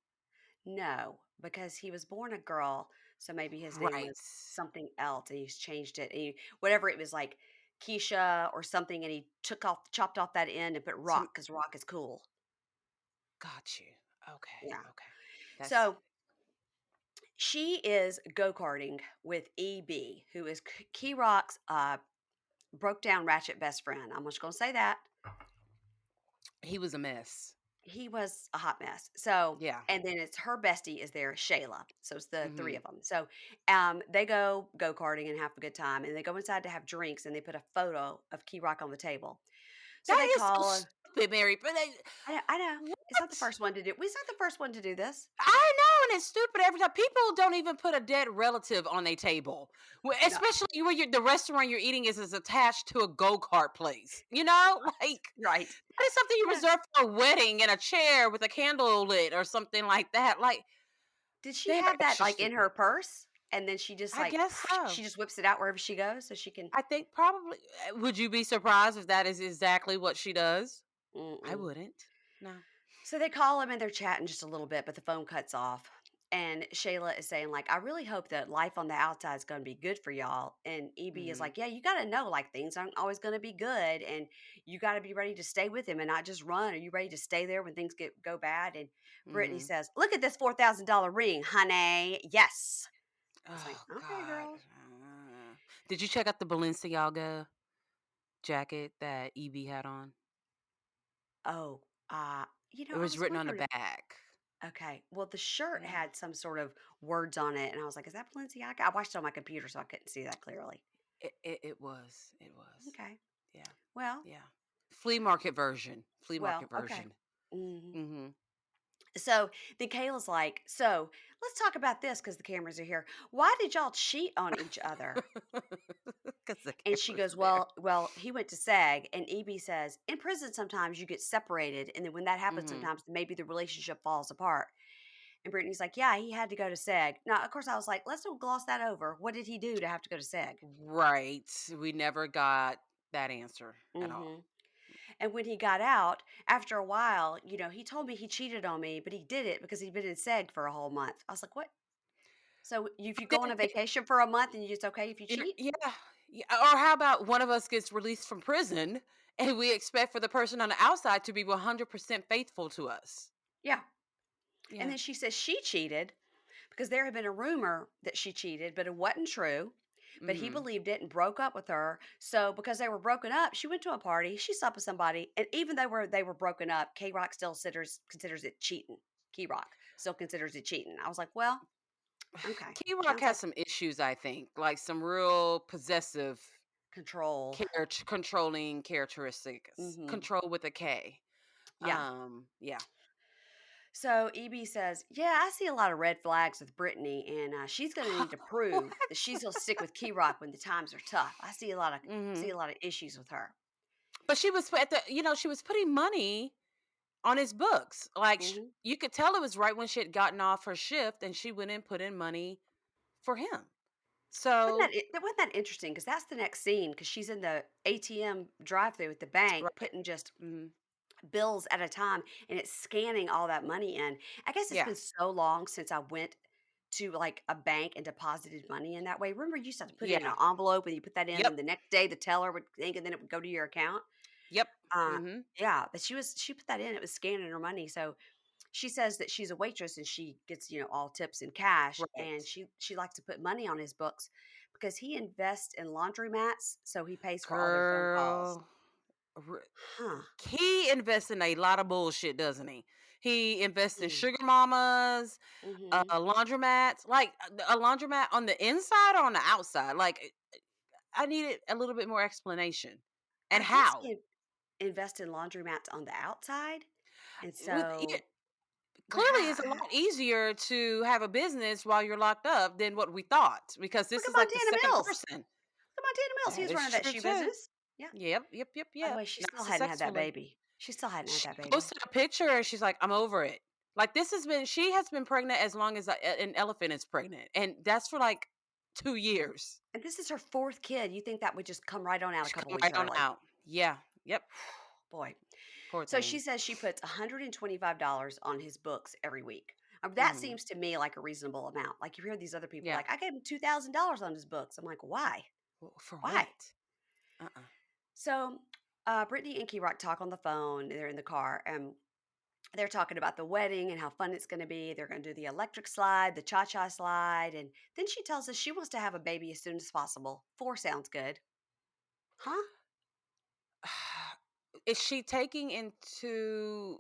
no, because he was born a girl, So maybe his name Right. was something else, and he's changed it. And whatever it was, like Keisha or something, and he chopped off that end and put Some Rock because Rock is cool. got you. Okay. Yeah. Okay. That's So she is go karting with EB, who is Key Rock's broke down ratchet best friend. I'm just gonna say that. he was a mess. He was a hot mess. So, Yeah. and then it's her bestie is there, Shayla. So it's the three Mhm. of them. So, they go karting and have a good time, and they go inside to have drinks, and they put a photo of Key Rock on the table. So That they is so call her. stupid, Mary. But I know. It's not the what? first one to do. We're not the first one to do this. I know, and it's stupid every time. People don't even put a dead relative on a table, No, especially when the restaurant you're eating is attached to a go kart place. You know, like right. that is something you Yeah. reserve for a wedding in a chair with a candle lit or something like that. Like Did she they're have that extra like in stupid. her purse, and then she just I like guess so. she just whips it out wherever she goes so she can. I think probably. Would you be surprised if that is exactly what she does? I Mm-mm. wouldn't. No. So they call him and they're chatting just a little bit, but the phone cuts off. And Shayla is saying, like, I really hope that life on the outside is going to be good for y'all. And EB is Hmm. like, yeah, you got to know, like, things aren't always going to be good. And you got to be ready to stay with him and not just run. Are you ready to stay there when things go bad? And Brittany Hmm. says, look at this $4,000 ring, honey. Yes. I was like, Oh okay, God. girls. Did you check out the Balenciaga jacket that EB had on? Oh, It I was was written on the wondering. back. Okay. Well, the shirt Yeah. had some sort of words on it. And I was like, is that Balenciaga? I watched it on my computer, so I couldn't see that clearly. It was. It was. Okay. Yeah. Well, Yeah. Flea market version. Flea well, market okay. version. Mhm. Mm-hmm. So then Kayla's like, so let's talk about this because the cameras are here. Why did y'all cheat on each other? Because the And she camera's goes, there. he went to SAG. And EB says, in prison, sometimes you get separated. And then when that happens, Mm-hmm. sometimes maybe the relationship falls apart. And Brittany's like, yeah, he had to go to SAG. Now, of course, I was like, let's don't gloss that over. What did he do to have to go to SAG? Right. We never got that answer at all. Hmm. And when he got out, after a while, he told me he cheated on me, but he did it because he'd been in SEG for a whole month. I was like, what? So if you But go on a vacation for a month and it's okay if you cheat? yeah, yeah. Or how about one of us gets released from prison and we expect for the person on the outside to be 100% faithful to us? Yeah. And Yeah. then she says she cheated because there had been a rumor that she cheated, but it wasn't true. But he Mm-hmm. believed it and broke up with her. So because they were broken up, she went to a party, she slept with somebody, and even though they were broken up, K Rock still considers it cheating. Key Rock still considers it cheating. I was like, well, okay. Key Rock Sounds has like some issues, I think, like some real possessive, control. controlling characteristics. Hmm. Control with a K. Yeah. Yeah. So EB says, yeah, I see a lot of red flags with Brittany, and she's going to need to prove that What? she's going to stick with Key Rock when the times are tough. Hmm. see a lot of issues with her. But she was at the, she was putting money on his books. Like Hmm. you could tell it was right when she had gotten off her shift, and she went and put in money for him. So Wasn't that interesting? Because that's the next scene. Because she's in the ATM drive-through at the bank, right. putting just Hmm. bills at a time, and it's scanning all that money in. I guess it's Yeah. been so long since I went to like a bank and deposited money in that way. Remember, you used to have to put it in Yeah. an envelope and you put that in, Yep. and the next day the teller would think, and then it would go to your account. Yep. Uh, Hmm. yeah, but she put that in. It was scanning her money. So she says that she's a waitress and she gets all tips in cash, and Right. she likes to put money on his books because he invests in laundromats, so he pays for all their phone calls. Girl. r- Huh. He invests in a lot of bullshit, doesn't he? He invests in Mm. sugar mamas, Mm-hmm. laundromats, like a laundromat on the inside or on the outside. Like I needed a little bit more explanation. And I guess how? he invest in laundromats on the outside, and With yeah, so but clearly it's a lot easier to have a business while you're locked up than what we thought because look this at is like the Montana second Mills. person. Look at Montana Mills. He That was is running that true shoe too. business. Yeah. Yep, yep, yep, By the yep. way, she Not still hadn't had that successfully. baby. She still hadn't had She that baby. posted a picture and she's like, "I'm over it." Like this has been she has been pregnant as long as an elephant is pregnant, and that's for like 2 years. And this is her fourth kid. You think that would just come right on out a She couple come weeks right on early? out. Yeah. Yep. Boy. Poor So she thing. says she puts $125 on his books every week. That Mhm. seems to me like a reasonable amount. Like you hear these other people Yeah. like, I gave him $2,000 on his books. I'm like, why? For Why? what? Uh-uh. So Brittany and Rock talk on the phone. They're in the car and they're talking about the wedding and how fun it's going to be. They're going to do the electric slide, the cha cha slide. And then she tells us she wants to have a baby as soon as possible. Four sounds good. Huh? Is she taking into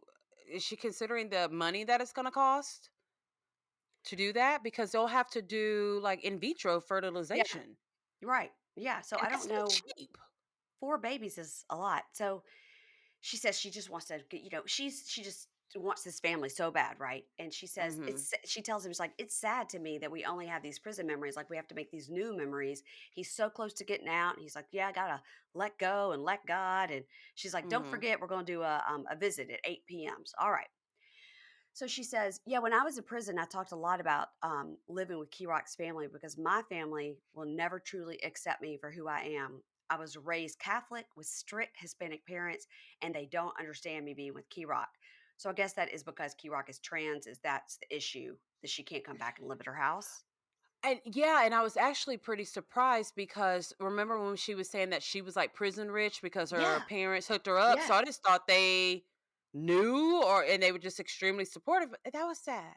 is she considering the money that it's gonna cost to do that? Because they'll have to do, like, in vitro Yeah. fertilization, Right. Yeah. So and I don't that's not know. cheap. Four babies is a lot. So she says she just wants to get, she just wants this family so bad, right? And she says Mhm. she tells him, it's like, it's sad to me that we only have these prison memories, like we have to make these new memories. He's so close to getting out, and he's like, yeah, I gotta let go and let God. And she's like, don't Mhm. forget, we're gonna do a visit at 8 p.m. So, all right. So she says, yeah, when I was in prison, I talked a lot about living with Kerok's family because my family will never truly accept me for who I am. I was raised Catholic with strict Hispanic parents, and they don't understand me being with Kerok. So I guess that is because Kerok is trans. Is that's the issue that she can't come back and live at her house? And yeah, and I was actually pretty surprised because remember when she was saying that she was, like, prison rich because her Yeah. parents hooked her up? So Yes. I just thought they knew or and they were just extremely supportive. That was sad.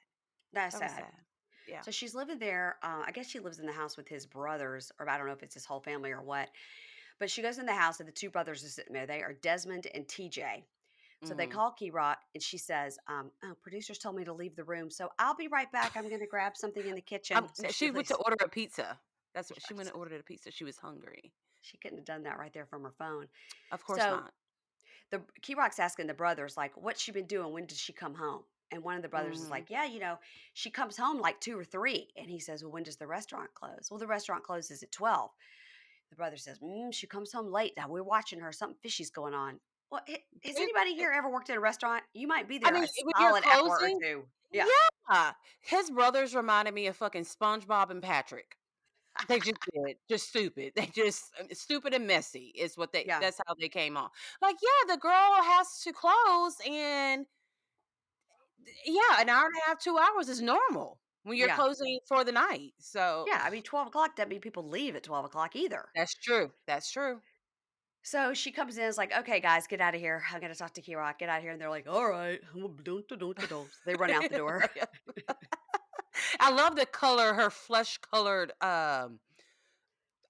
That's That was sad. sad. Yeah. So she's living there. I guess she lives in the house with his brothers, or I don't know if it's his whole family or what. But she goes in the house, and the two brothers are sitting there. They are Desmond and TJ. So they Mhm. call Key Rock, and she says, "Oh, producers told me to leave the room, so I'll be right back. I'm going to grab something in the kitchen." So she She went to leaves. order a pizza. That's what Yeah, she went and ordered a pizza. She was hungry. she couldn't have done that right there from her phone. Of course So not. the Key Rock's asking the brothers, like, "What's she been doing? When did she come home?" And one of the brothers is Mhm. like, "Yeah, she comes home like 2 or 3." And he says, "Well, when does the restaurant close?" "Well, the restaurant closes at 12." The brother says, "She comes home late. Now we're watching her. Something fishy's going on." Well, has It anybody here ever worked in a restaurant? You might be I there mean, a when you're solid hour or closing two. Yeah. yeah. His brothers reminded me of fucking SpongeBob and Patrick. They just did. Just stupid. They just stupid and messy is what they Yeah. that's how they came off. Like, yeah, the girl has to close and yeah, an hour and a half, 2 hours is normal when you're Yeah. closing for the night. So Yeah. I mean, 12 o'clock doesn't mean people leave at 12 o'clock either. that's true. That's true. So she comes in, is like, "Okay, guys, get out of here. I got to talk to Kirok. Get out of here." And they're like, "All right." So they run out the door. I love the color, her flesh colored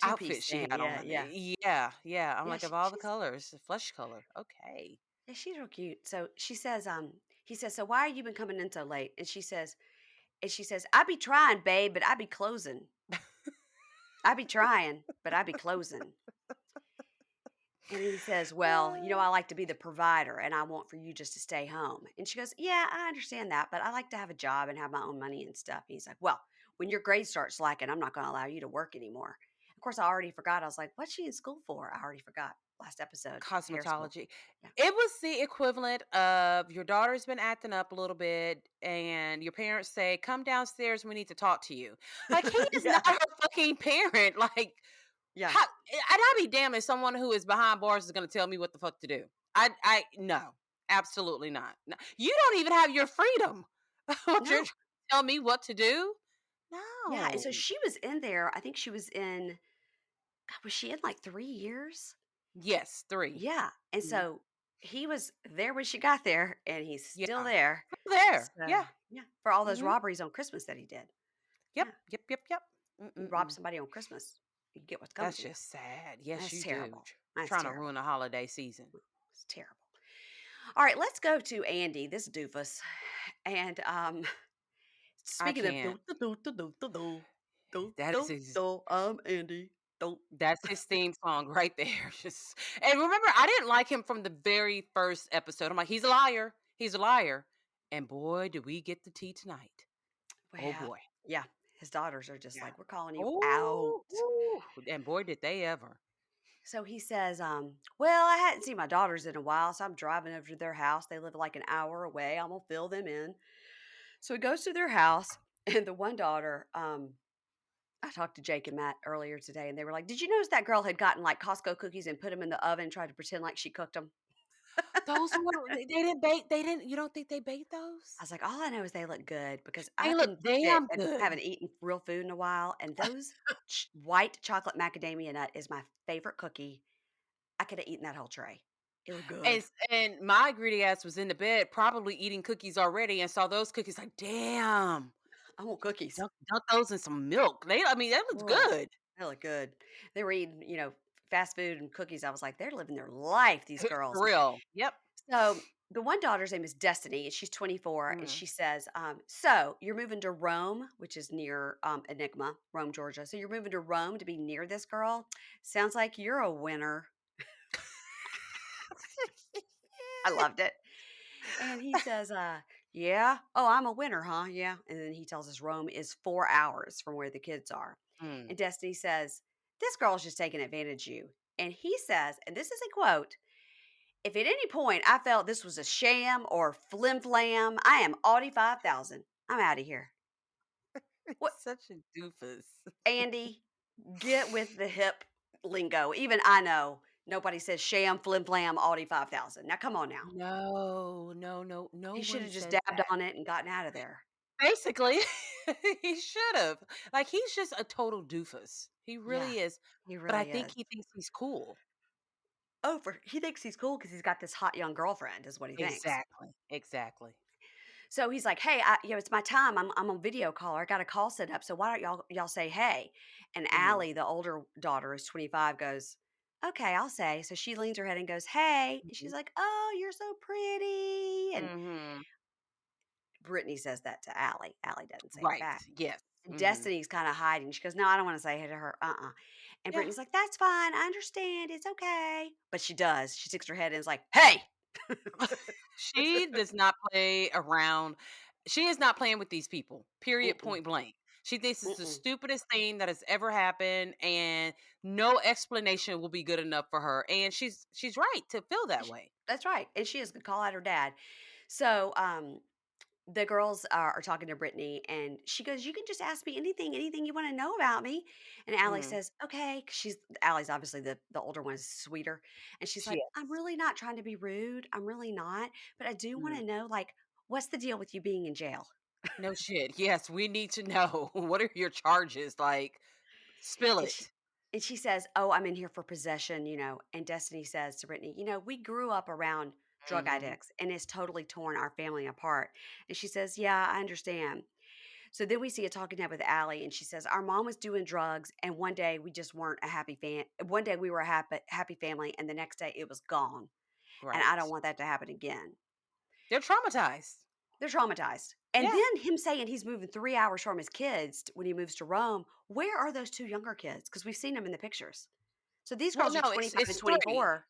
Two outfit piece she thing. had Yeah. on. Yeah. Yeah, yeah. I'm Yeah. like, of all the colors, the flesh color. Okay. Yeah, she's real cute. So she says, he says, "So why you been coming in so late?" And she says, "I be trying, babe, but I be closing. I be trying, but I be closing." And he says, "Well, I like to be the provider and I want for you just to stay home." And she goes, "Yeah, I understand that, but I like to have a job and have my own money and stuff." He's like, "Well, when your grades start slacking, I'm not going to allow you to work anymore." Of course, I already forgot. I was like, "What's she in school for?" I already forgot last episode. Hair school. Cosmetology. Yeah. It was the equivalent of your daughter's been acting up a little bit, and your parents say, "Come downstairs. We need to talk to you." Like he is not Yeah. her fucking parent. Like Yeah. how? And I'd be damned if someone who is behind bars is going to tell me what the fuck to do. I no, absolutely not. No. You don't even have your freedom. What you're trying No. to tell me what to do? Yeah. And No. so she was in there. I think she was in, God, was she in like 3 years? Yes, 3. Yeah, and Mhm. so he was there when she got there, and he's still Yeah. there. There. So, Yeah. yeah, for all those Mhm. robberies on Christmas that he did. Yep. Yeah, Yep. Yep. Yep. you rob Mm-mm-mm. somebody on Christmas, you get what's coming That's to you. just sad. Yes, That's you do. terrible. That's Trying to terrible. ruin the holiday season. It's terrible. All right, let's go to Andy, this doofus. And I speaking of can't. That is his I'm Andy. Do. that's his theme song right there. Just and remember, I didn't like him from the very first episode. I'm like, he's a liar. He's a liar. And boy, do we get the tea tonight. Oh Well, boy. yeah, his daughters are just Yeah. like, we're calling you out. Oh, and boy, did they ever. So he says, "Well, I hadn't seen my daughters in a while, so I'm driving over to their house. They live like an hour away. I'm gonna fill them in." So he goes to their house, and the one daughter, I talked to Jake and Matt earlier today, and they were like, "Did you notice that girl had gotten like Costco cookies and put them in the oven, and tried to pretend like she cooked them?" Those were they didn't bake they didn't you don't think they baked those? I was like, "All I know is they look good because I They look can fit damn and good. haven't eaten real food in a while, and those white chocolate macadamia nut is my favorite cookie. I coulda eaten that whole tray. It was good. And my greedy ass was in the bed probably eating cookies already and saw those cookies like, "Damn, I want cookies. dunk those in some milk." I mean, that looks Oh, good. they look good. They were eating, fast food and cookies. I was like, "They're living their life, these For girls." real. Yep. So, the one daughter's name is Destiny, and she's 24, and Mhm. she says, "So, you're moving to Rome," which is near, Enigma, Rome, Georgia. "So you're moving to Rome to be near this girl? Sounds like you're a winner." I loved it. And he says, "Yeah? Oh, I'm a winner, huh? Yeah." And then he tells us Rome is 4 hours from where the kids are. Mm. And Destiny says, "This girl's just taking advantage of you." And he says, and this is a quote, "If at any point I felt this was a sham or flim flam, I am Audi 5000. I'm out of here." What, Such a doofus. Andy, get with the hip lingo. Even I know nobody says sham, flim flam, Audi 5000. Now, come on now. No, no, no, no He should one have just says dabbed that. on it and gotten out of there. Basically, he should've. Like, he's just a total doofus. He Yeah, really is, he but I really think is. he thinks he's cool. Oh, for he thinks he's cool because 'cause he's got this hot young girlfriend is what he thinks. Exactly, exactly. So he's like, "Hey, it's my time. I'm on video call. I got a call set up. So why don't y'all say hey?" And Mhm, Allie, the older daughter, who's 25, goes, "Okay, I'll say." So she leans her head and goes, "Hey." And mhm, she's like, "Oh, you're so pretty." And mhm. Brittany says that to Allie. Allie doesn't say it Right, back. yes, And mhm. Destiny's kind of hiding. She goes, "No, I don't want to say hey to her. Uh-uh." And Yeah. Brittany's like, "That's fine. I understand. It's okay." But she does. She sticks her head in and is like, "Hey." She does not play around. She is not playing with these people, period, Mm-mm, point blank. She thinks it's the mm-mm. stupidest thing that has ever happened, and no explanation will be good enough for her, and she's right to feel that way. That's right, and she is gonna call out her dad. So, the girls are talking to Brittany, and she goes, "You can just ask me anything you wanna know about me." And Allie Mhm. says, "Okay," 'cause Allie's obviously the older one is sweeter, and she's She like, "I'm is. really not trying to be rude, I'm really not, but I do Mhm. wanna know, like, what's the deal with you being in jail?" No shit. Yes, we need to know. What are your charges? Like, spill And she it. and she says, "Oh, I'm in here for possession," and Destiny says to Brittany, "We grew up around drug Mhm. addicts, and it's totally torn our family apart." And she says, "Yeah, I understand." So then we see a talking head with Allie, and she says, "Our mom was doing drugs, and one day we just weren't a happy one day we were a happy family, and the next day it was gone. And I don't Right. want that to happen again." They're traumatized. They're traumatized. And Yeah. then him saying he's moving 3 hours from his kids when he moves to Rome. Where are those two younger kids? Because we've seen them in the pictures. So these Well, girls are no, 25 and it's 3. 24.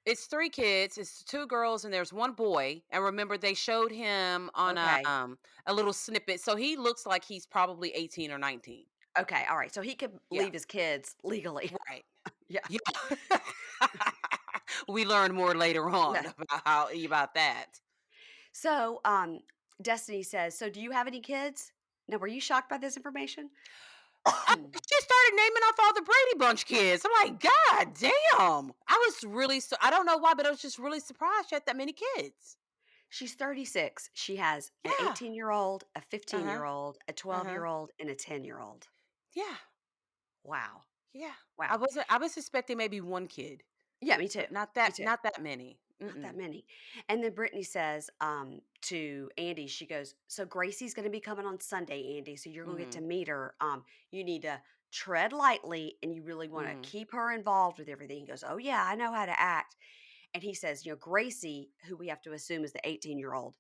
It's 3 kids, it's 2 girls, and there's 1 boy, and remember they showed him on Okay. a little snippet, so he looks like he's probably 18 or 19. Okay. All right. So he could Yeah, leave his kids legally. right. Yeah. Yeah. We learn more later on Yeah. about that. So Destiny says, "So do you have any kids?" Now, were you shocked by this information? She started naming off all the Brady Bunch kids. I'm like, "God damn." I don't know why, but I was just really surprised she had that many kids. She's 36. She has an Yeah. 18-year-old, a Uh-huh. 15-year-old, a Uh-huh. 12-year-old, and a 10-year-old. Yeah. Wow. Yeah. Wow. I was suspecting maybe 1 kid, Yeah, me too. but not Me that too. not that many. Not that Mm-mm. many. And then Brittany says to Andy, she goes, "So Gracie's going to be coming on Sunday, Andy. So you're going to get to Mhm. meet her. You need to tread lightly and you really want to Mhm. keep her involved with everything." He goes, "Oh, yeah, I know how to act." And he says, Gracie, who we have to assume is the 18-year-old,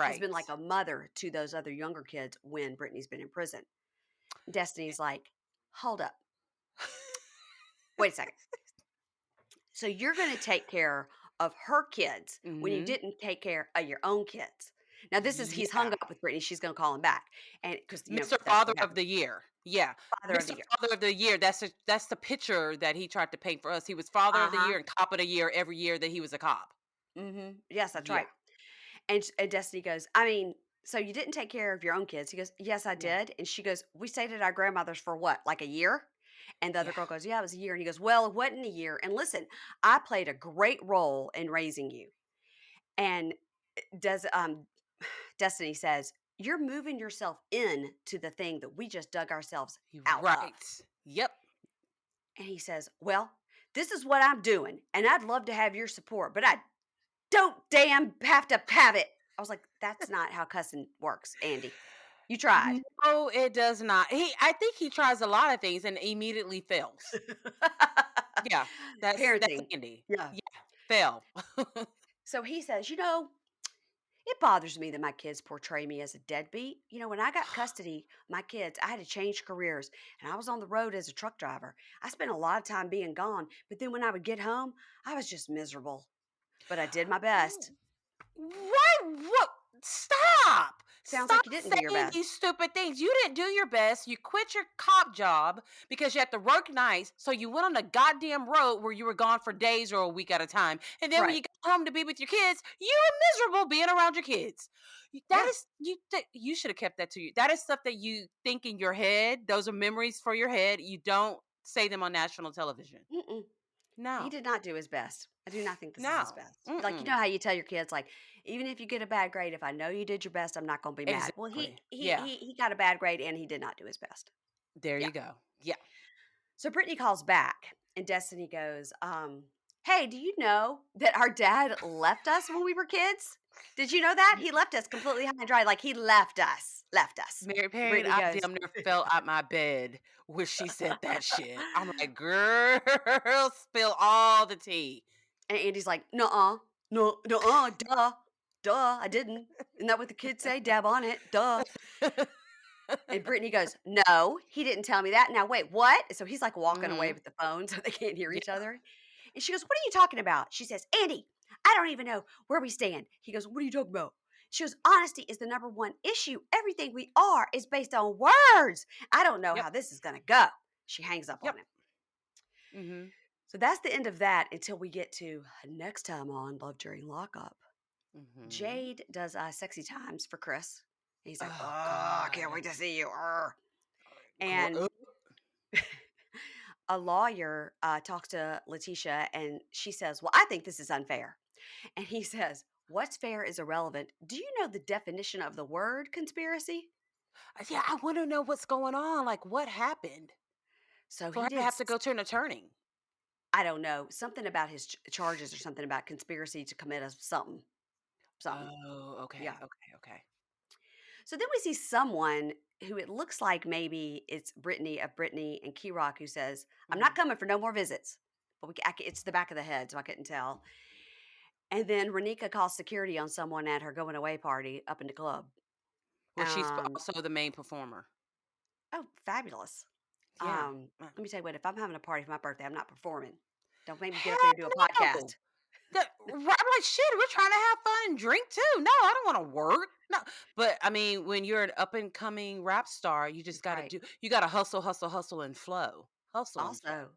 has been Right. like a mother to those other younger kids when Brittany's been in prison. Destiny's like, "Hold up. Wait a second. So you're going to take care of her kids when you Mhm. didn't take care of your own kids." Now this is he's hung Yeah. up with Brittany. She's going to call him back, and because Mr. that's Father what of happens. the Year. Yeah. Father of the Mr. year. Father of the Year, that's the picture that he tried to paint for us. He was Father Uh of the huh. Year and Cop of the Year every year that he was a cop. Yes, that's Yeah. right. And Destiny goes, "I mean, so you didn't take care of your own kids?" He goes, "Yes, I Yeah. did." And she goes, "We stayed at our grandmother's for what, like a year?" And the other Yeah. girl goes, "Yeah, it was a year." And he goes, "Well, it wasn't a year. And listen, I played a great role in raising you." And does Destiny says, "You're moving yourself in to the thing that we just dug ourselves out of." Right. Yep. And he says, "Well, this is what I'm doing, and I'd love to have your support, but I don't damn have to have it." I was like, "That's not how cussing works, Andy. You tried." No, it does not. I think he tries a lot of things and immediately fails. Yeah, that's Parenting. Andy. Yeah. Yeah, fail. So he says, "It bothers me that my kids portray me as a deadbeat. When I got custody of my kids, I had to change careers and I was on the road as a truck driver. I spent a lot of time being gone, but then when I would get home, I was just miserable. But I did my best." What? What? Stop! Sounds like Stop you didn't do your saying best. these stupid things. You didn't do your best. You quit your cop job because you had to work nights. So you went on the goddamn road where you were gone for days or a week at a time. And then when Right. you got home to be with your kids, you were miserable being around your kids. That Yeah. is you should have kept that to you. That is stuff that you think in your head. Those are memories for your head. You don't say them on national television. Mm-mm. He No. did not do his best. I do not think this is his No. best. Like, Mm-mm. how you tell your kids, like, even if you get a bad grade, if I know you did your best, I'm not going to be mad. Well, he Exactly. he Yeah. he he got a bad grade and he did not do his best. There Yeah. you go. Yeah. So Brittany calls back and Destiny goes, "Hey, do you know that our dad left us when we were kids? Did you know that? He left us completely high and dry. Like he left us. Left us." Mary And Payne, Brittany I goes, damn near fell out my bed when she said that shit. I'm like, girl, spill all the tea. and Andy's like, "Nuh-uh. No, nuh-uh, duh. Duh, I didn't. Isn't that what the kids say? Dab on it. Duh." And Brittany goes, "No, he didn't tell me that. Now wait, what?" So he's like walking away Hmm. with the phone so they can't hear each Yeah. other. And she goes, "What are you talking about?" She says, "Andy, I don't even know where we stand." He goes, "What are you talking about?" She goes, "Honesty is the number one issue. Everything we are is based on words. I don't know Yep. how this is going to go." She hangs up Yep. on him. Hmm. So that's the end of that until we get to next time on Love During Lockup. Hmm. Jade does sexy times for Chris. And he's like, "Oh, Oh I can't God. wait to see you." Arr." And Gro- a lawyer talks to LaTisha and she says, "Well, I think this is unfair." And he says, "What's fair is irrelevant. Do you know the definition of the word conspiracy?" Yeah, I want to know what's going on. Like, what happened So for he her to did, have to go to an attorney? I don't know, something about his charges or something about conspiracy to commit a something, something. Oh, okay, Yeah. okay, okay. So then we see someone who it looks like maybe it's Brittany of Brittany and Kerok who says, "I'm not Hmm. coming for no more visits." But it's the back of the head, so I couldn't tell. And then Raneka calls security on someone at her going away party up in the club. Where she's Um, also the main performer. oh, fabulous. Yeah. Let me tell you what, if I'm having a party for my birthday, I'm not performing. Don't make me get up there and do a Hell no. podcast. I'm like, shit, we're trying to have fun and drink too. No, I don't want to work. No. But I mean, when you're an up and coming rap star, you just gotta Right. you gotta hustle, hustle, hustle and flow. Hustle and flow.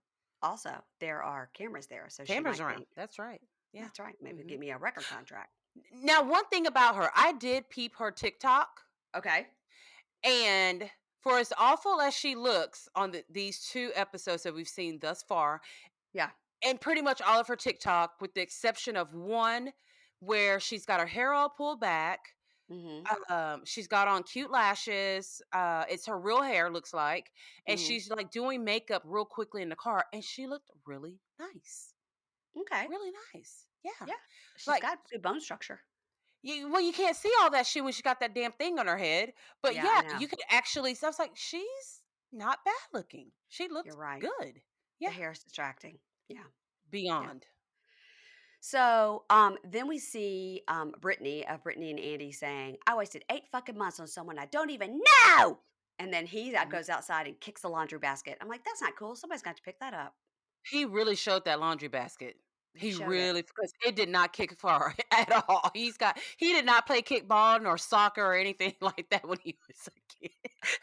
Also, there are cameras there, so she Cameras might around. think, That's right. Yeah. "That's right, maybe Hmm. get me a record contract." Now, one thing about her, I did peep her TikTok, Okay. and for as awful as she looks on these two episodes that we've seen thus far, Yeah. and pretty much all of her TikTok, with the exception of one where she's got her hair all pulled back. Mhm. She's got on cute lashes. It's her real hair, looks like, and Mhm. she's like doing makeup real quickly in the car, and she looked Okay. really nice. Yeah, Yeah. She's like got good bone structure. you can't see all that shit when she got that damn thing on her head, but Yeah, I yeah, know. you could actually. So I was like, she's not bad looking. She You're looked right. good. The Yeah, hair is distracting. Yeah. Yeah. beyond. So, then we see, Brittany of Brittany and Andy saying, "I wasted 8 fucking months on someone I don't even know." And then he Mhm. goes outside and kicks the laundry basket. I'm like, "That's not cool. Somebody's got to pick that up." He really showed that laundry basket. He He showed it. really, because it did not kick far at all. He did not play kickball nor soccer or anything like that when he was a kid.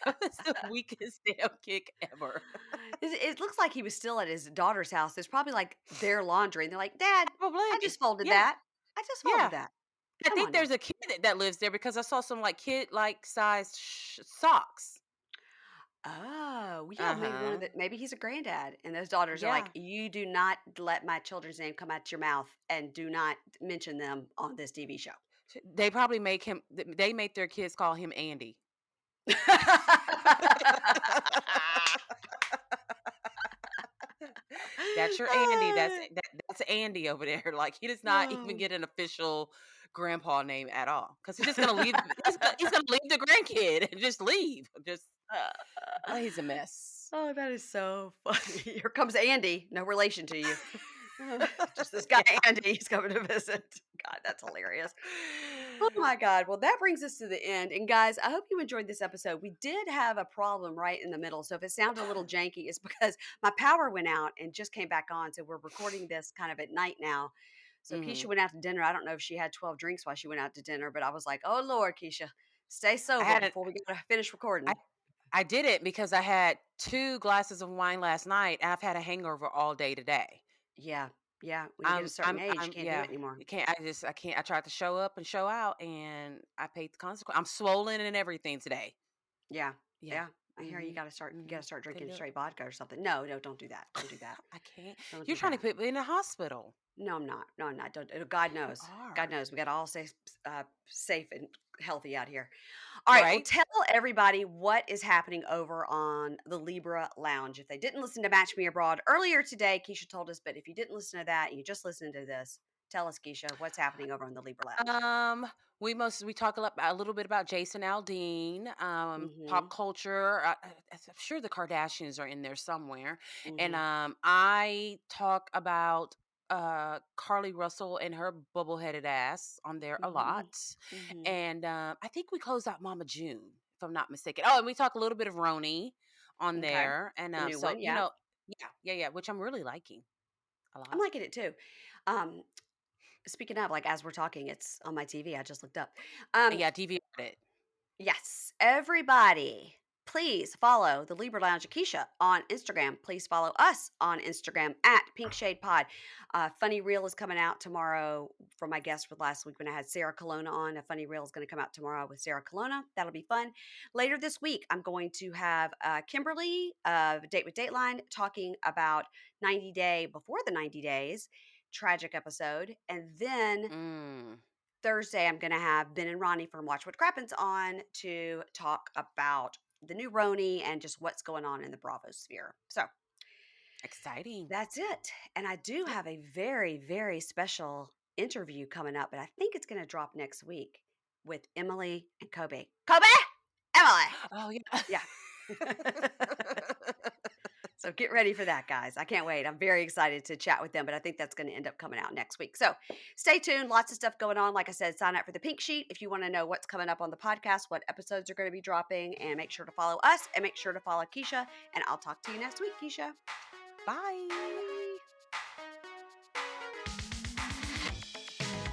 It was the weakest damn kick ever. It looks like he was still at his daughter's house. There's probably, like, their laundry, and they're like, "Dad, I Probably. just folded Yeah, that. I just folded yeah. that. I Come think on now." there's a kid that lives there because I saw some like kid like size socks. Oh, yeah, maybe one of Uh-huh. the maybe he's a granddad, and those daughters are like, Yeah. "You do not let my children's name come out your mouth, and do not mention them on this TV show." They probably make him they make their kids call him Andy. That's your Andy. That's Andy over there. Like he does not even Oh. get an official grandpa name at all because he's just gonna leave. He's gonna leave the grandkid and just leave. Just he's a mess. Oh, that is so funny. Here comes Andy, no relation to you. Just this guy Yeah. Andy, he's coming to visit. God, that's hilarious. Oh my God. Well, that brings us to the end. And guys, I hope you enjoyed this episode. We did have a problem right in the middle. So if it sounded a little janky, it's because my power went out and just came back on. So we're recording this kind of at night now. So Keisha Mhm. went out to dinner. I don't know if she had 12 drinks while she went out to dinner, but I was like, oh Lord, Keisha, stay I sober had an before we gotta finish I recording. I did it because I had 2 glasses of wine last night, and I've had a hangover all day today. Yeah. Yeah. When you get a certain age, you can't do it Yeah, anymore. you can't I can't I tried to show up and show out, and I paid the consequence. I'm swollen and everything today. Yeah. Yeah. Yeah. I hear you Mhm. gotta start you gotta Mhm. start Couldn't drinking do it. straight vodka or something. No, no, don't do that. Don't do that. I can't. Don't You're do trying to that. put me in a hospital. No, I'm not. No, I'm not. Don't God You knows. God are. knows. We got all safe and healthy out here. All right. Well, Right? tell everybody what is happening over on the Libra Lounge. If they didn't listen to Match Me Abroad earlier today, Keisha told us, but if you didn't listen to that and you just listened to this, tell us, Keisha, what's happening over on the Libra Lounge. Um, we talk a little bit about Jason Aldean, Mm-hmm. pop culture. I'm sure the Kardashians are in there somewhere, and Mm-hmm. I talk about Carly Russell and her bubble-headed ass on there a Mm-hmm. lot, Mm-hmm. and I think we close out Mama June if I'm not mistaken. Oh, and we talk a little bit of Roni on Okay. there, and The new so one, yeah. yeah, which I'm really liking a I'm lot. liking it too. Um, Speaking of, like, as we're talking, it's on my TV. I just looked up. Um, Yeah, DVR'd it. yes, everybody, please follow the Libra Lounge Keisha on Instagram. Please follow us on Instagram at Pink Shade Pod. Funny reel is coming out tomorrow from my guest with last week when I had Sarah Colonna on. A funny reel is going to come out tomorrow with Sarah Colonna. That'll be fun. Later this week, I'm going to have Kimberly of Date with Dateline talking about 90 Day Before the 90 Days. Tragic episode. And then Mm, Thursday, I'm going to have Ben and Ronnie from Watch What Crappens on to talk about the new Roni and just what's going on in the Bravo sphere. So exciting. that's it. And I do Yep. have a very, very special interview coming up, but I think it's going to drop next week with Emily and Kobe. Kobe! Emily! Oh, yeah. Yeah. So get ready for that, guys. I can't wait. I'm very excited to chat with them, but I think that's going to end up coming out next week. So stay tuned. Lots of stuff going on. Like I said, sign up for the pink sheet if you want to know what's coming up on the podcast, what episodes are going to be dropping, and make sure to follow us and make sure to follow Keisha. And I'll talk to you next week, Keisha. Bye. Bye.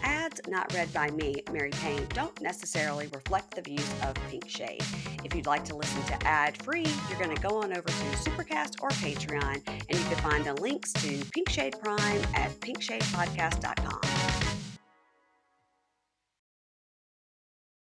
Ads not read by me, Mary Payne, don't necessarily reflect the views of Pink Shade. If you'd like to listen to ad-free, you're going to go on over to Supercast or Patreon, and you can find the links to Pink Shade Prime at pinkshadepodcast.com.